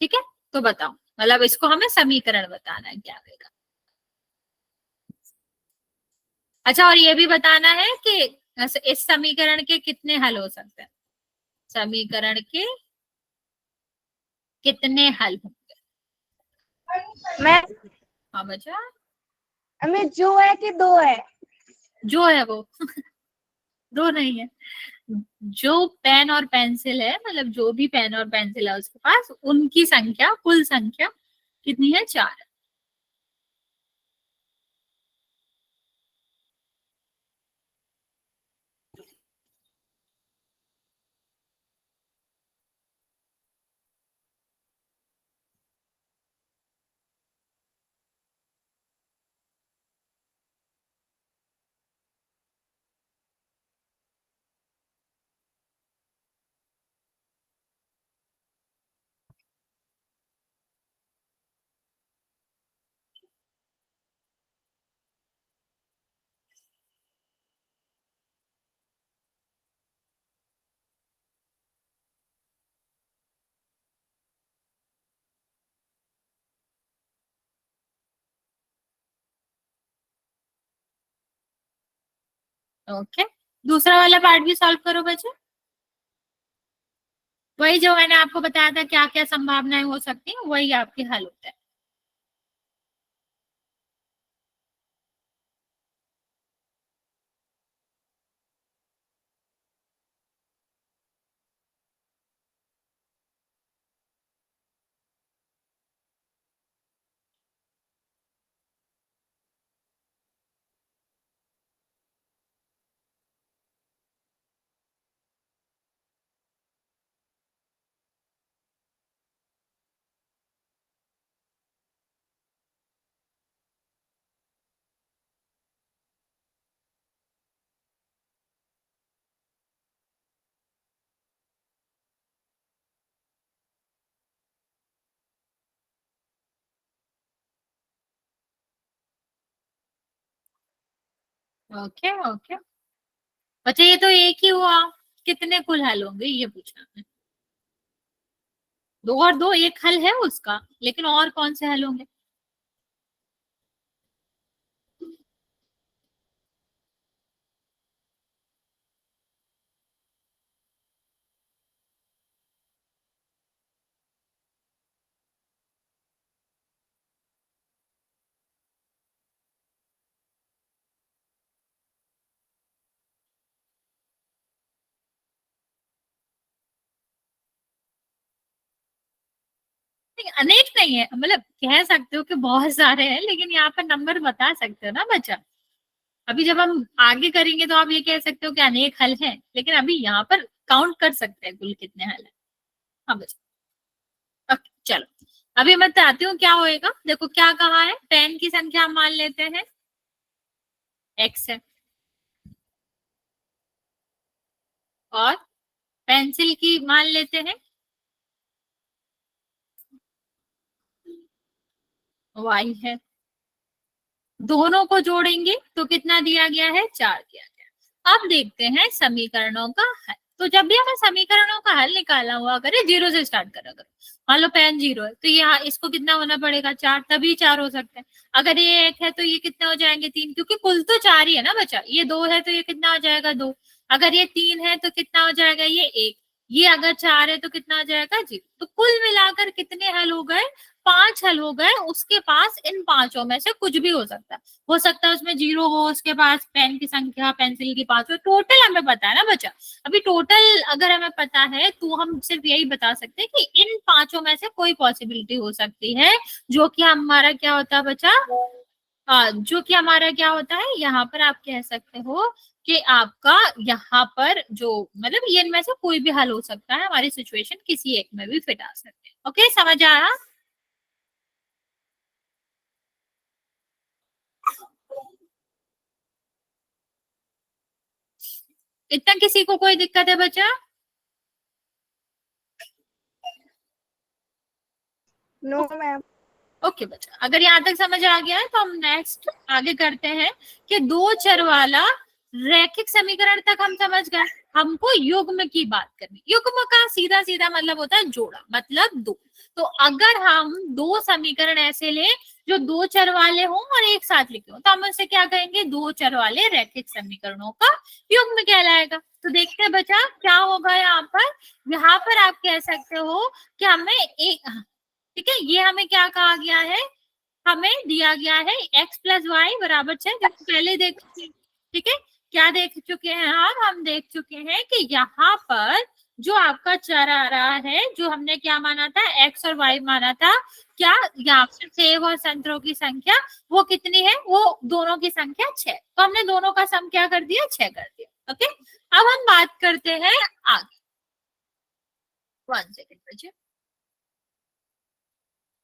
ठीक है? तो बताओ, मतलब इसको हमें समीकरण बताना है क्या आएगा। अच्छा, और ये भी बताना है कि इस समीकरण के कितने हल हो सकते हैं, समीकरण के कितने हल होंगे। मैं हाँ बच्चा, हमें जो है कि दो है? जो है वो दो नहीं है, जो पेन और पेंसिल है, मतलब जो भी पेन और पेंसिल है उसके पास, उनकी संख्या, कुल संख्या कितनी है? 4। ओके, दूसरा वाला पार्ट भी सॉल्व करो बच्चे। वही जो मैंने आपको बताया था क्या क्या संभावनाएं हो सकती हैं, वही आपके हल होता है। ओके ओके बच्चे, ये तो एक ही हुआ, कितने कुल हल होंगे ये पूछा है। दो और दो, एक हल है उसका, लेकिन और कौन से हल होंगे? नहीं, अनेक नहीं है, मतलब कह सकते हो कि बहुत सारे हैं, लेकिन यहाँ पर नंबर बता सकते हो ना बच्चा। अभी जब हम आगे करेंगे तो आप ये कह सकते हो कि अनेक हल हैं, लेकिन अभी यहाँ पर काउंट कर सकते हैं कुल कितने हल हैं। हाँ बच्चा, ओके चलो, अभी मैं बताती हूँ क्या होएगा। देखो क्या कहा है, पेन की संख्या हम मान लेते हैं x है, और पेंसिल की मान लेते हैं y है। दोनों को जोड़ेंगे तो कितना दिया गया है, 4 दिया गया। अब देखते हैं समीकरणों का हल। तो जब भी हमें समीकरणों का हल निकालना हुआ करे, जीरो से स्टार्ट करा करो। मान लो पेन 0 है तो यहाँ इसको कितना होना पड़ेगा, 4, तभी 4 हो सकते हैं। अगर ये 1 है तो ये कितने हो जाएंगे, 3, क्योंकि कुल तो 4 ही है ना बच्चा। ये 2 है तो ये कितना हो जाएगा, 2। अगर ये 3 है तो कितना हो जाएगा, ये 1। ये अगर 4 है तो कितना हो जाएगा, 0। तो कुल मिलाकर कितने हल हो गए, 5 हल हो गए। उसके पास इन पांचों में से कुछ भी हो सकता है। हो सकता है उसमें 0 हो, उसके पास पेन की संख्या, पेंसिल की 5 हो। टोटल हमें पता है ना बच्चा। अभी टोटल अगर हमें पता है तो हम सिर्फ यही बता सकते हैं कि इन पांचों में से कोई पॉसिबिलिटी हो सकती है, जो कि हमारा क्या होता है बच्चा, जो कि हमारा क्या होता है, यहाँ पर आप कह सकते हो कि आपका यहाँ पर जो, मतलब ये इनमें से कोई भी हल हो सकता है। हमारी सिचुएशन किसी एक में भी फिट आ सकते हैं। ओके, समझ आया? इतना किसी को कोई दिक्कत है बच्चा? No ma'am. ओके बच्चा, अगर यहाँ तक समझ आ गया है तो हम नेक्स्ट आगे करते हैं कि दो चर वाला रैखिक समीकरण तक हम समझ गए। हमको युग्म की बात करनी। युग्म का सीधा सीधा मतलब होता है जोड़ा, मतलब दो। तो अगर हम दो समीकरण ऐसे लें जो दो चर वाले हों और एक साथ लिखे हों, तो हम उसे क्या कहेंगे, दो चर वाले रैखिक समीकरणों का युग्म कहलाएगा। तो देखते हैं बच्चा क्या होगा यहाँ पर। यहाँ पर आप कह सकते हो कि हमें एक, ठीक है, ये हमें क्या कहा गया है, हमें दिया गया है x प्लस वाई बराबर 6, जो पहले देख चुके हैं। ठीक है, क्या देख चुके हैं हम देख चुके हैं कि यहाँ पर जो आपका चर आ रहा है, जो हमने क्या माना था, x और y माना था, क्या यहाँ पर सेब और संतरों की संख्या वो कितनी है, वो दोनों की संख्या 6। तो हमने दोनों का सम क्या कर दिया, 6 कर दिया। ओके, अब हम बात करते हैं आगे। 1 सेकेंड बच्चे,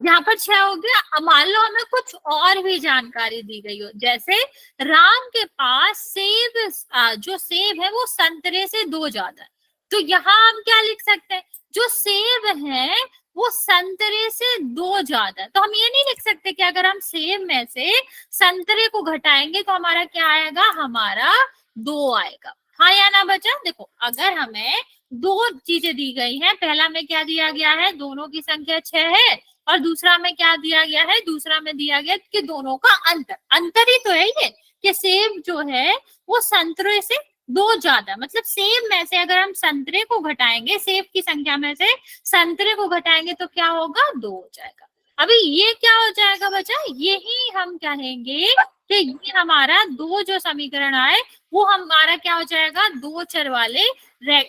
यहाँ पर 6 हो गया। अब मान लो हमें कुछ और भी जानकारी दी गई हो, जैसे राम के पास सेब, जो सेब है वो संतरे से 2 ज्यादा है। तो यहाँ हम क्या लिख सकते हैं, जो सेब है वो संतरे से 2 ज्यादा है। तो हम ये नहीं लिख सकते कि अगर हम सेब में से संतरे को घटाएंगे तो हमारा क्या आएगा, हमारा 2 आएगा। हाँ या ना बच्चा? देखो, अगर हमें दो चीजें दी गई हैं, पहला में क्या दिया गया है, दोनों की संख्या 6 है, और दूसरा में क्या दिया गया है, दूसरा में दिया गया कि दोनों का अंतर, अंतर ही तो है ये। कि सेब जो है वो संतरे से 2 ज्यादा, मतलब सेब में से अगर हम संतरे को घटाएंगे, सेब की संख्या में से संतरे को घटाएंगे तो क्या होगा, 2 हो जाएगा। अभी ये क्या हो जाएगा बच्चा, यही हम कहेंगे कि ये हमारा दो जो समीकरण आए वो हमारा क्या हो जाएगा, दो चर वाले,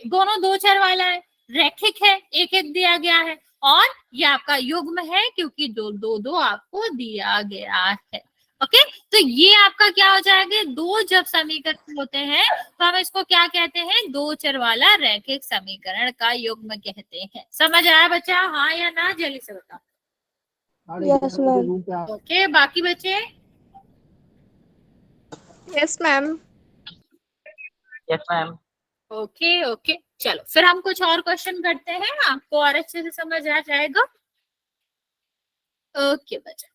दोनों दो चर वाला है, रैखिक है, एक एक दिया गया है, और ये आपका युग्म है क्योंकि दो दो दो आपको दिया गया है। ओके, तो ये आपका क्या हो जाएगा, दो जब समीकरण होते हैं तो हम इसको क्या कहते हैं, दो चर वाला रैखिक समीकरण का युग्म कहते हैं। समझ आया बच्चा, हाँ या ना, जल्दी से बताओ। Yes, ma'am. ओके, बाकी बच्चे, Yes, ma'am. Yes ma'am. Okay okay, चलो फिर हम कुछ और क्वेश्चन करते हैं, आपको और अच्छे से समझ आ जाएगा। ओके बच्चा,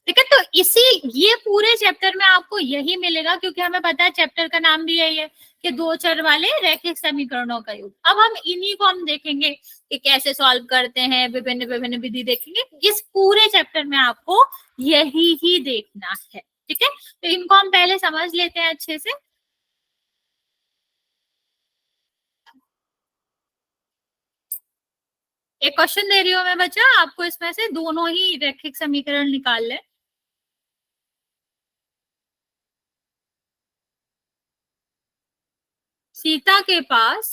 ठीक है, तो इसी ये पूरे चैप्टर में आपको यही मिलेगा क्योंकि हमें पता है चैप्टर का नाम भी यही है कि दो चर वाले रैखिक समीकरणों का योग। अब हम इन्हीं को हम देखेंगे कि कैसे सॉल्व करते हैं, विभिन्न विभिन्न विधि देखेंगे। इस पूरे चैप्टर में आपको यही ही देखना है, ठीक है, तो इनको हम पहले समझ लेते हैं अच्छे से। एक क्वेश्चन दे रही हूँ मैं बच्चा, आपको इसमें से दोनों ही रैखिक समीकरण निकाल लें। सीता के पास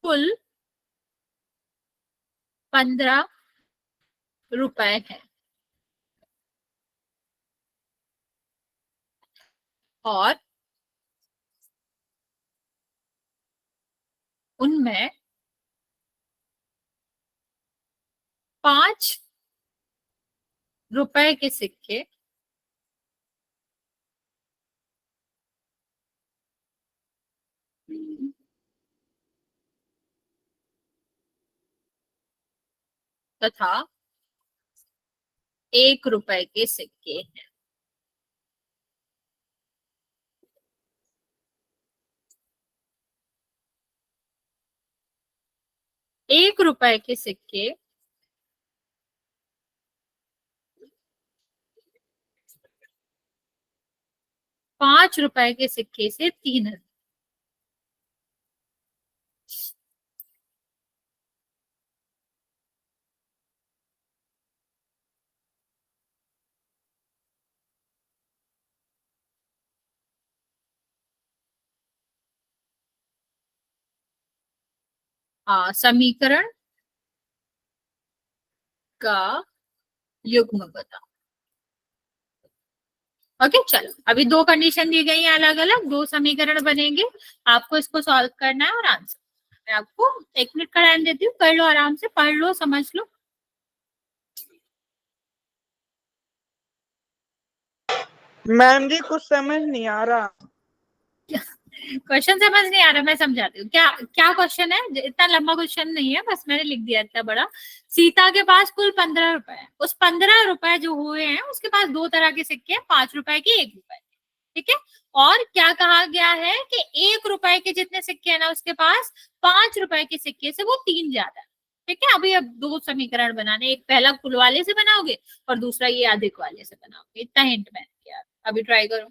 कुल 15 रुपए है और उनमें 5 रुपए के सिक्के तथा 1 रुपए के सिक्के हैं। 1 रुपए के सिक्के 5 रुपए के सिक्के से 3 है। समीकरण का युग्म बताओ। ओके, चलो अभी दो कंडीशन दी गई है, अलग अलग दो समीकरण बनेंगे, आपको इसको सॉल्व करना है और आंसर। मैं आपको 1 मिनट का टाइम देती हूँ, कर लो आराम से, पढ़ लो, समझ लो। मैम जी कुछ समझ नहीं आ रहा। क्वेश्चन समझ नहीं आ रहा, मैं समझाती हूँ। क्या क्या क्वेश्चन है, इतना लंबा क्वेश्चन नहीं है, बस मैंने लिख दिया इतना बड़ा। सीता के पास कुल 15 रुपए है, उस 15 रुपए जो हुए हैं उसके पास दो तरह के सिक्के हैं, 5 रुपए की, 1 रुपए, ठीक है। और क्या कहा गया है कि 1 रुपए के जितने सिक्के हैं ना उसके पास, 5 रुपए के सिक्के से वो 3 ज्यादा है, ठीक है। अभी अब दो समीकरण बनाने, एक पहला कुल वाले से बनाओगे और दूसरा ये अधिक वाले से बनाओगे, इतना हिंट मैंने किया, अभी ट्राई करो।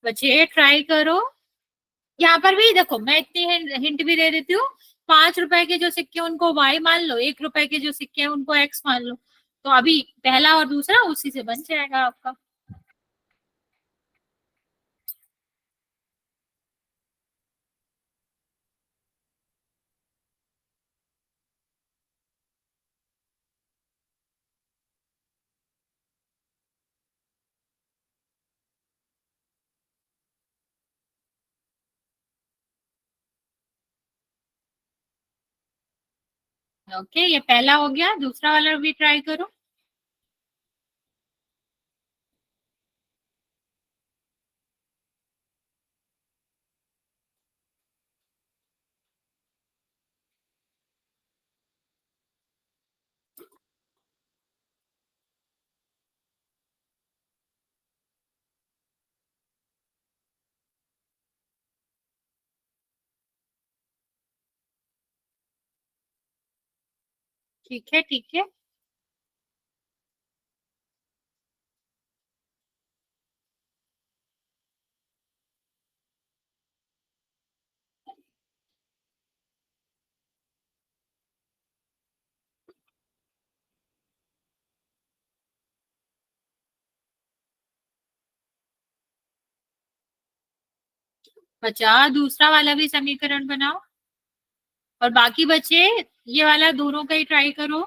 बच्चे ट्राई करो। यहाँ पर भी देखो, मैं इतनी हिंट भी दे देती हूँ, 5 रुपए के जो सिक्के उनको y मान लो, 1 रुपए के जो सिक्के हैं उनको x मान लो, तो अभी पहला और दूसरा उसी से बन जाएगा आपका। ओके, ये पहला हो गया, दूसरा वाला भी ट्राई करो। ठीक है, ठीक है। बचा, दूसरा वाला भी समीकरण बनाओ, और बाकी बचे ये वाला दोनों का ही ट्राई करो।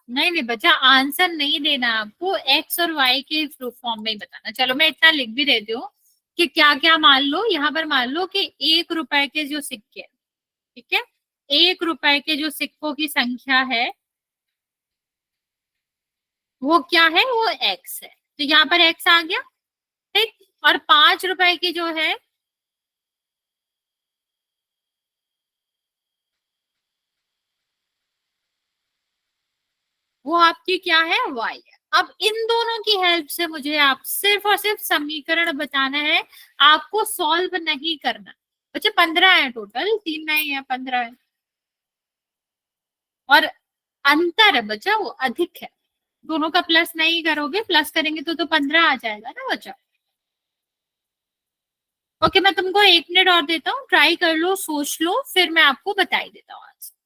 नहीं नहीं बच्चा, आंसर नहीं देना आपको, एक्स और वाई के फॉर्म में ही बताना। चलो मैं इतना लिख भी देती हूँ कि क्या क्या मान लो, यहाँ पर मान लो कि 1 रुपए के जो सिक्के हैं, ठीक है, 1 रुपए के जो सिक्कों की संख्या है वो क्या है, वो एक्स है, तो यहाँ पर एक्स आ गया। ठीक, और 5 रुपए की जो है वो आपकी क्या है, वाई है। अब इन दोनों की हेल्प से मुझे आप सिर्फ और सिर्फ समीकरण बताना है, आपको सॉल्व नहीं करना। बच्चे 15 है टोटल, 3 नहीं है, 15 है। और अंतर है बच्चा, वो अधिक है। दोनों का प्लस नहीं करोगे, प्लस करेंगे तो 15 आ जाएगा ना बच्चा। ओके, मैं तुमको 1 मिनट और देता हूँ, ट्राई कर लो, सोच लो, फिर मैं आपको बता ही देता हूँ आंसर।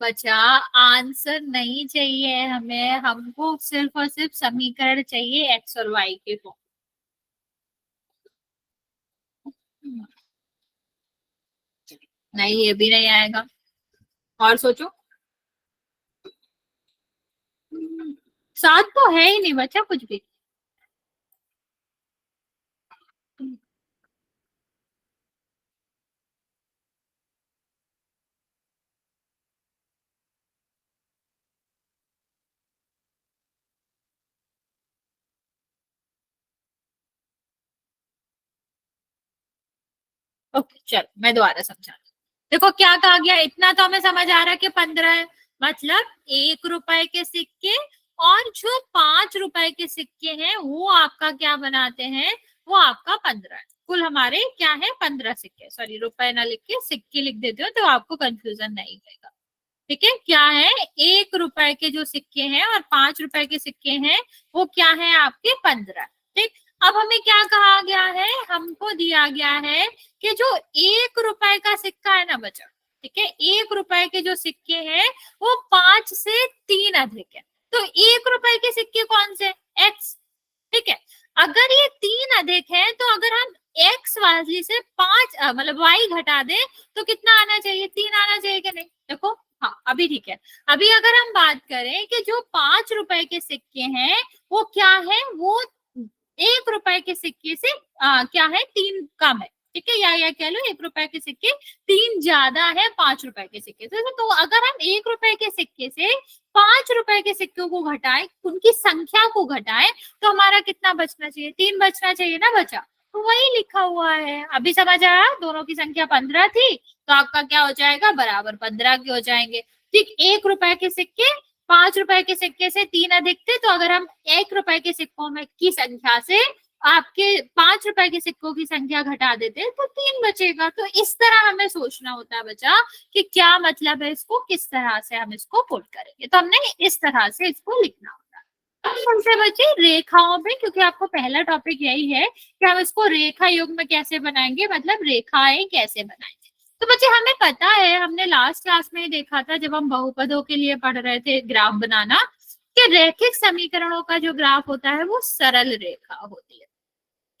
बच्चा, आंसर नहीं चाहिए हमें, हमको सिर्फ और सिर्फ समीकरण चाहिए एक्स और वाई के फॉर्म। नहीं, ये भी नहीं आएगा, और सोचो। 7 तो है ही नहीं बच्चा कुछ भी। ओके चलो, मैं दोबारा समझा रही हूँ। देखो क्या कहा गया, इतना तो हमें समझ आ रहा है कि 15 है, मतलब 1 रुपए के सिक्के और जो 5 रुपए के सिक्के हैं वो आपका क्या बनाते हैं, वो आपका 15 है। कुल हमारे क्या है, 15 सिक्के, सॉरी रुपए ना लिख के सिक्के लिख देते हो तो आपको कंफ्यूजन नहीं होगा। ठीक है, क्या है, 1 रुपए के जो सिक्के हैं और 5 रुपए के सिक्के हैं वो क्या है, आपके 15। ठीक, अब हमें क्या कहा गया है, हमको दिया गया है कि जो 1 रुपए का सिक्का है ना बच्चा, ठीक है, 1 रुपए के जो सिक्के हैं वो 5 से 3 अधिक है। तो 1 रुपए के सिक्के कौन से, एक्स। ठीक है, अगर ये 3 अधिक है तो अगर हम एक्स वाली से 5 मतलब वाई घटा दे तो कितना आना चाहिए, 3 आना चाहिए कि नहीं। देखो, हाँ अभी ठीक है। अभी अगर हम बात करें कि जो 5 रुपए के सिक्के हैं वो क्या है, वो 1 रुपए के सिक्के से क्या है, 3 कम है। ठीक है, या कह लो 1 रुपए के सिक्के 3 ज्यादा है 5 रुपए के सिक्के से। तो अगर हम 1 रुपए के सिक्के से 5 रुपए के सिक्कों को घटाएं, उनकी संख्या को घटाएं, तो हमारा कितना बचना चाहिए, 3 बचना चाहिए ना बचा। तो वही लिखा हुआ है, अभी समझ आया, दोनों की संख्या 15 थी तो आपका क्या हो जाएगा, बराबर 15 के हो जाएंगे। ठीक, 1 रुपए के सिक्के ₹5 के सिक्के से 3 अधिक थे, तो अगर हम ₹1 के सिक्कों में की संख्या से आपके ₹5 के सिक्कों की संख्या घटा देते हैं तो 3 बचेगा। तो इस तरह हमें सोचना होता है बच्चा कि क्या मतलब है, इसको किस तरह से हम इसको पुट करेंगे। तो हमने इस तरह से इसको लिखना होता है। अब कौन से बच्चे रेखाओं पे, क्योंकि आपको पहला टॉपिक यही है कि हम इसको रेखा युग्म कैसे बनाएंगे, मतलब रेखाएं कैसे बनाएंगे। तो बच्चे हमें पता है, हमने लास्ट क्लास में ही देखा था जब हम बहुपदों के लिए पढ़ रहे थे ग्राफ बनाना, कि रैखिक समीकरणों का जो ग्राफ होता है वो सरल रेखा होती है।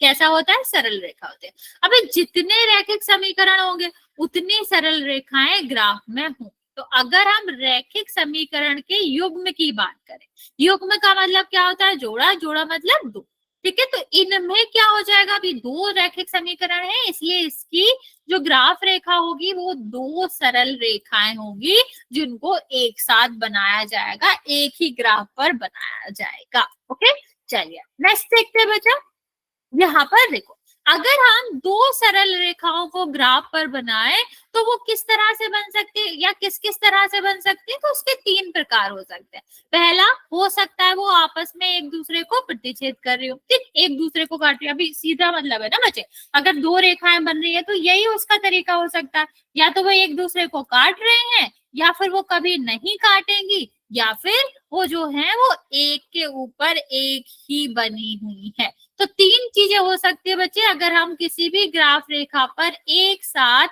कैसा होता है? सरल रेखा होती है। अबे जितने रैखिक समीकरण होंगे उतनी सरल रेखाएं ग्राफ में हों। तो अगर हम रैखिक समीकरण के युग्म की बात करें, युग्म का मतलब क्या होता है? जोड़ा, जोड़ा मतलब दो। ठीक है, तो इनमें क्या हो जाएगा? अभी दो रैखिक समीकरण है, इसलिए इसकी जो ग्राफ रेखा होगी वो दो सरल रेखाएं होगी जिनको एक साथ बनाया जाएगा, एक ही ग्राफ पर बनाया जाएगा। ओके, चलिए नेक्स्ट देखते हैं बच्चा। यहाँ पर देखो, अगर हम दो सरल रेखाओं को ग्राफ पर बनाएं तो वो किस तरह से बन सकते हैं या किस किस तरह से बन सकते हैं? तो उसके 3 प्रकार हो सकते हैं। पहला हो सकता है वो आपस में एक दूसरे को प्रतिच्छेद कर रही हो, ठीक, एक दूसरे को काट रही है। अभी सीधा मतलब है ना बच्चे, अगर दो रेखाएं बन रही है तो यही उसका तरीका हो सकता है, या तो वो एक दूसरे को काट रहे हैं, या फिर वो कभी नहीं काटेंगी, या फिर वो जो है वो एक के ऊपर एक ही बनी हुई है। तो 3 चीजें हो सकती है बच्चे, अगर हम किसी भी ग्राफ रेखा पर एक साथ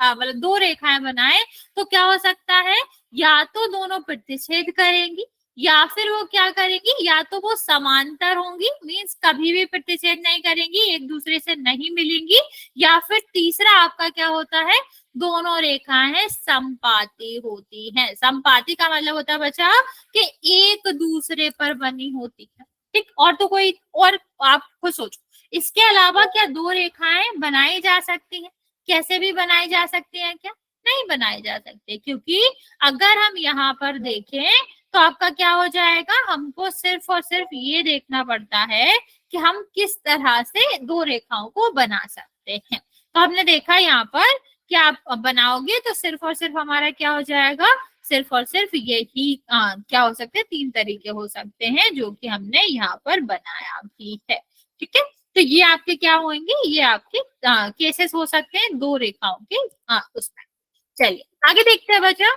मतलब दो रेखाएं बनाए तो क्या हो सकता है? या तो दोनों प्रतिच्छेद करेंगी, या फिर वो क्या करेंगी, या तो वो समांतर होंगी, मींस कभी भी प्रतिच्छेद नहीं करेंगी, एक दूसरे से नहीं मिलेंगी, या फिर तीसरा आपका क्या होता है? दोनों रेखाएं समपाती होती हैं। समपाती का मतलब होता है बच्चा कि एक दूसरे पर बनी होती है, ठीक। और तो कोई और आप खुद सोचो, इसके अलावा क्या दो रेखाएं बनाई जा सकती हैं? कैसे भी बनाई जा सकती हैं क्या? नहीं बनाई जा सकती, क्योंकि अगर हम यहाँ पर देखें तो आपका क्या हो जाएगा? हमको सिर्फ और सिर्फ ये देखना पड़ता है कि हम किस तरह से दो रेखाओं को बना सकते हैं। तो हमने देखा यहाँ पर कि आप बनाओगे तो सिर्फ और सिर्फ हमारा क्या हो जाएगा? सिर्फ और सिर्फ यही क्या हो सकते हैं? 3 तरीके हो सकते हैं जो कि हमने यहाँ पर बनाया भी है, ठीक है। तो ये आपके क्या होंगे? ये आपके केसेस हो सकते हैं दो रेखाओं के उसमें। चलिए आगे देखते हैं बच्चा।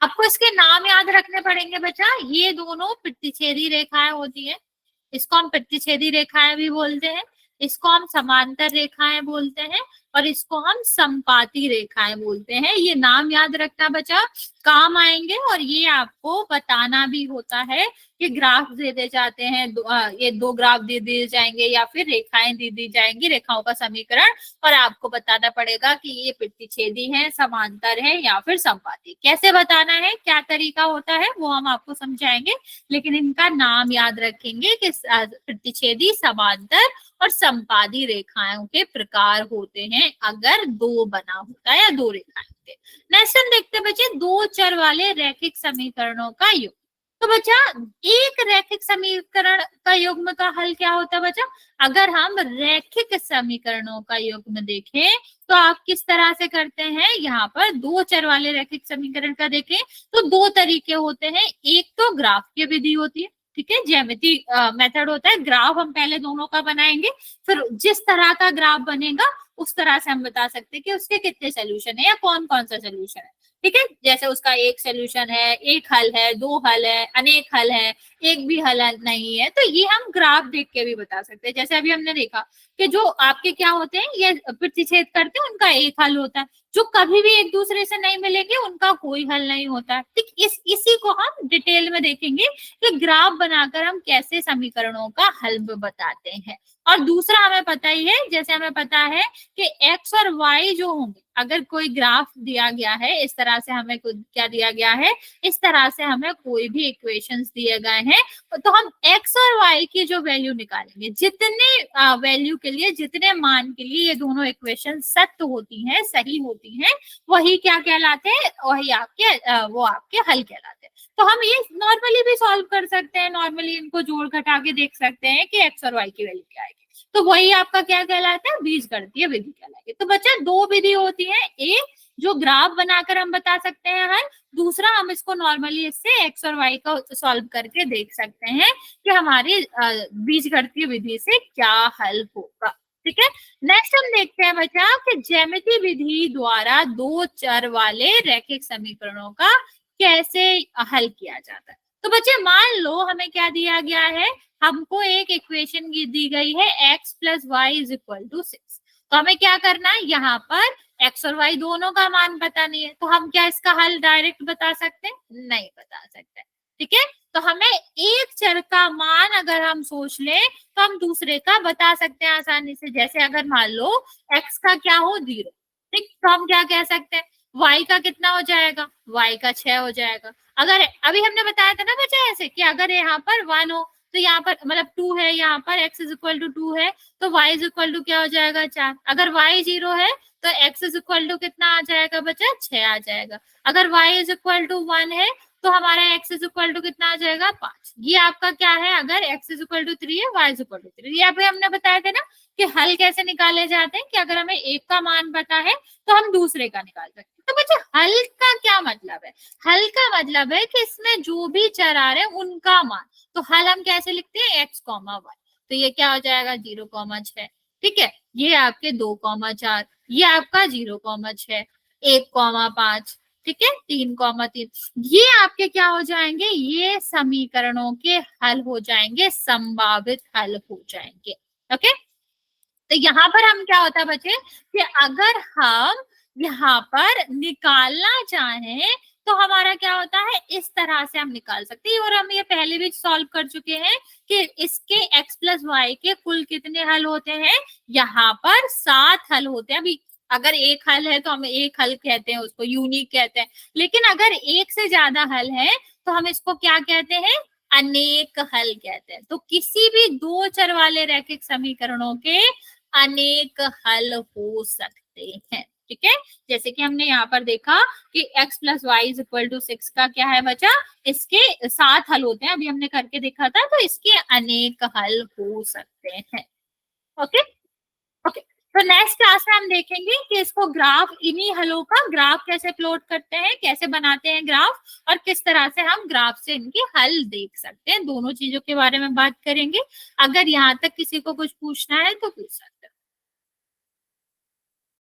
आपको इसके नाम याद रखने पड़ेंगे बच्चा। ये दोनों प्रतिच्छेदी रेखाएं होती हैं, इसको हम प्रतिच्छेदी रेखाएं भी बोलते हैं, इसको हम समांतर रेखाएं बोलते हैं, और इसको हम समपाती रेखाएं बोलते हैं। ये नाम याद रखना बच्चा, काम आएंगे। और ये आपको बताना भी होता है कि ग्राफ दे दिए जाते हैं, ये दो ग्राफ दे दिए जाएंगे या फिर रेखाएं दे दी जाएंगी, रेखाओं का समीकरण, और आपको बताना पड़ेगा कि ये प्रतिच्छेदी है, समांतर है या फिर समपाती। कैसे बताना है, क्या तरीका होता है, वो हम आपको समझाएंगे, लेकिन इनका नाम याद रखेंगे कि प्रतिच्छेदी, समांतर और समपादी रेखाओं के प्रकार होते हैं अगर दो बना होता है या दो रेखाएं होते हैं। नेक्स्ट हम देखते हैं बच्चे, दो चर वाले रैखिक समीकरणों का युग्म। तो बच्चा एक रैखिक समीकरण का युग्म का हल क्या होता है बच्चा? अगर हम रैखिक समीकरणों का युग्म देखें तो आप किस तरह से करते हैं? यहाँ पर दो चर वाले रैखिक समीकरण का देखें तो दो तरीके होते हैं। एक तो ग्राफ की विधि होती है, ठीक है, ज्यामिति मेथड होता है। ग्राफ हम पहले दोनों का बनाएंगे, फिर जिस तरह का ग्राफ बनेगा उस तरह से हम बता सकते हैं कि उसके कितने सोल्यूशन है या कौन कौन सा सोल्यूशन है, ठीक है। जैसे उसका एक सोल्यूशन है, एक हल है, दो हल है, अनेक हल है, एक भी हल नहीं है, तो ये हम ग्राफ देख के भी बता सकते हैं। जैसे अभी हमने देखा कि जो आपके क्या होते हैं, ये प्रतिच्छेद करते हैं, उनका एक हल होता है। जो कभी भी एक दूसरे से नहीं मिलेंगे उनका कोई हल नहीं होता है, ठीक। इसी को हम डिटेल में देखेंगे कि ग्राफ बनाकर हम कैसे समीकरणों का हल बताते हैं। और दूसरा हमें पता ही है, जैसे हमें पता है कि x और y जो होंगे, अगर कोई ग्राफ दिया गया है, इस तरह से हमें क्या दिया गया है, इस तरह से हमें कोई भी इक्वेशंस दिए गए हैं, तो हम x और y की जो वैल्यू निकालेंगे, जितने वैल्यू के लिए, जितने मान के लिए ये दोनों इक्वेशन सत्य होती हैं, सही होती हैं, वही क्या कहलाते हैं? वही आपके वो आपके हल कहलाते हैं। तो हम ये नॉर्मली भी सॉल्व कर सकते हैं, नॉर्मली इनको जोड़ घटा के देख सकते हैं कि x और y की वैल्यू क्या आएगी। तो वही आपका क्या कहलाता है? बीजगणितीय विधि कहलाएगी। तो बच्चा दो विधि होती है, एक जो ग्राफ बनाकर हम बता सकते हैं हल, दूसरा हम इसको नॉर्मली इससे एक्स और वाई का सॉल्व करके देख सकते हैं कि हमारी बीजगणितीय विधि से क्या हल होगा। ठीक है, नेक्स्ट हम देखते हैं बच्चा कि ज्यामितीय विधि द्वारा दो चर वाले रैखिक समीकरणों का कैसे हल किया जाता है। तो बच्चे मान लो हमें क्या दिया गया है, हमको एक इक्वेशन दी गई है x plus y is equal to 6। तो हमें क्या करना है, यहाँ पर x और y दोनों का मान पता नहीं है, तो हम क्या इसका हल डायरेक्ट बता सकते हैं? नहीं बता सकते। ठीक है, तो हमें एक चर का मान अगर हम सोच लें तो हम दूसरे का बता सकते हैं आसानी से। जैसे अगर मान लो x का क्या हो 0, ठीक, तो हम क्या कह सकते हैं, y का कितना हो जाएगा, y का 6 हो जाएगा। अगर अभी हमने बताया था ना बच्चा ऐसे कि अगर यहाँ पर 1 हो तो यहाँ पर मतलब 2 है, यहाँ पर x इज इक्वल टू 2 है तो y इज इक्वल टू क्या हो जाएगा 4। अगर y 0 है तो x इज इक्वल टू कितना आ जाएगा बच्चा, 6 आ जाएगा। अगर y इज इक्वल टू 1 है तो हमारा x इज इक्वल टू कितना आ जाएगा 5। ये आपका क्या है, अगर x इज इक्वल टू 3 है, y इज इक्वल टू 3। ये अभी हमने बताया था ना कि हल कैसे निकाले जाते हैं, कि अगर हमें एक का मान पता है तो हम दूसरे का निकाल सकते हैं। तो बच्चा हल का क्या मतलब है, हल का मतलब है कि इसमें जो भी चर आ रहे हैं उनका मान। तो हल हम कैसे लिखते हैं, x कॉमा वाई, तो ये क्या हो जाएगा 0 कॉमा 6। ठीक है, ये आपके 2 कॉमा 4, ये आपका 0 कॉमा 6, 1 कॉमा 5, ठीक है, 3 कॉमा 3, ये आपके क्या हो जाएंगे, ये समीकरणों के हल हो जाएंगे, संभावित हल हो जाएंगे। ओके, तो यहाँ पर हम क्या होता है बच्चे कि अगर हम यहाँ पर निकालना चाहें तो हमारा क्या होता है, इस तरह से हम निकाल सकते हैं। और हम ये पहले भी सॉल्व कर चुके हैं कि इसके x प्लस वाई के कुल कितने हल होते हैं, यहाँ पर 7 हल होते हैं। अभी अगर एक हल है तो हम एक हल कहते हैं, उसको यूनिक कहते हैं, लेकिन अगर एक से ज्यादा हल है तो हम इसको क्या कहते हैं, अनेक हल कहते हैं। तो किसी भी दो चर वाले रैखिक समीकरणों के अनेक हल हो सकते हैं। ठीक है, जैसे कि हमने यहाँ पर देखा कि x plus y is equal to 6 का क्या है बचा, इसके 7 हल होते हैं, अभी हमने करके देखा था, तो इसके अनेक हल हो सकते हैं। ओके ओके, तो नेक्स्ट क्लास में हम देखेंगे कि इसको ग्राफ, इन्हीं हलों का ग्राफ कैसे प्लॉट करते हैं, कैसे बनाते हैं ग्राफ, और किस तरह से हम ग्राफ से इनके हल देख सकते हैं। दोनों चीजों के बारे में बात करेंगे। अगर यहाँ तक किसी को कुछ पूछना है तो पूछ सकते हैं।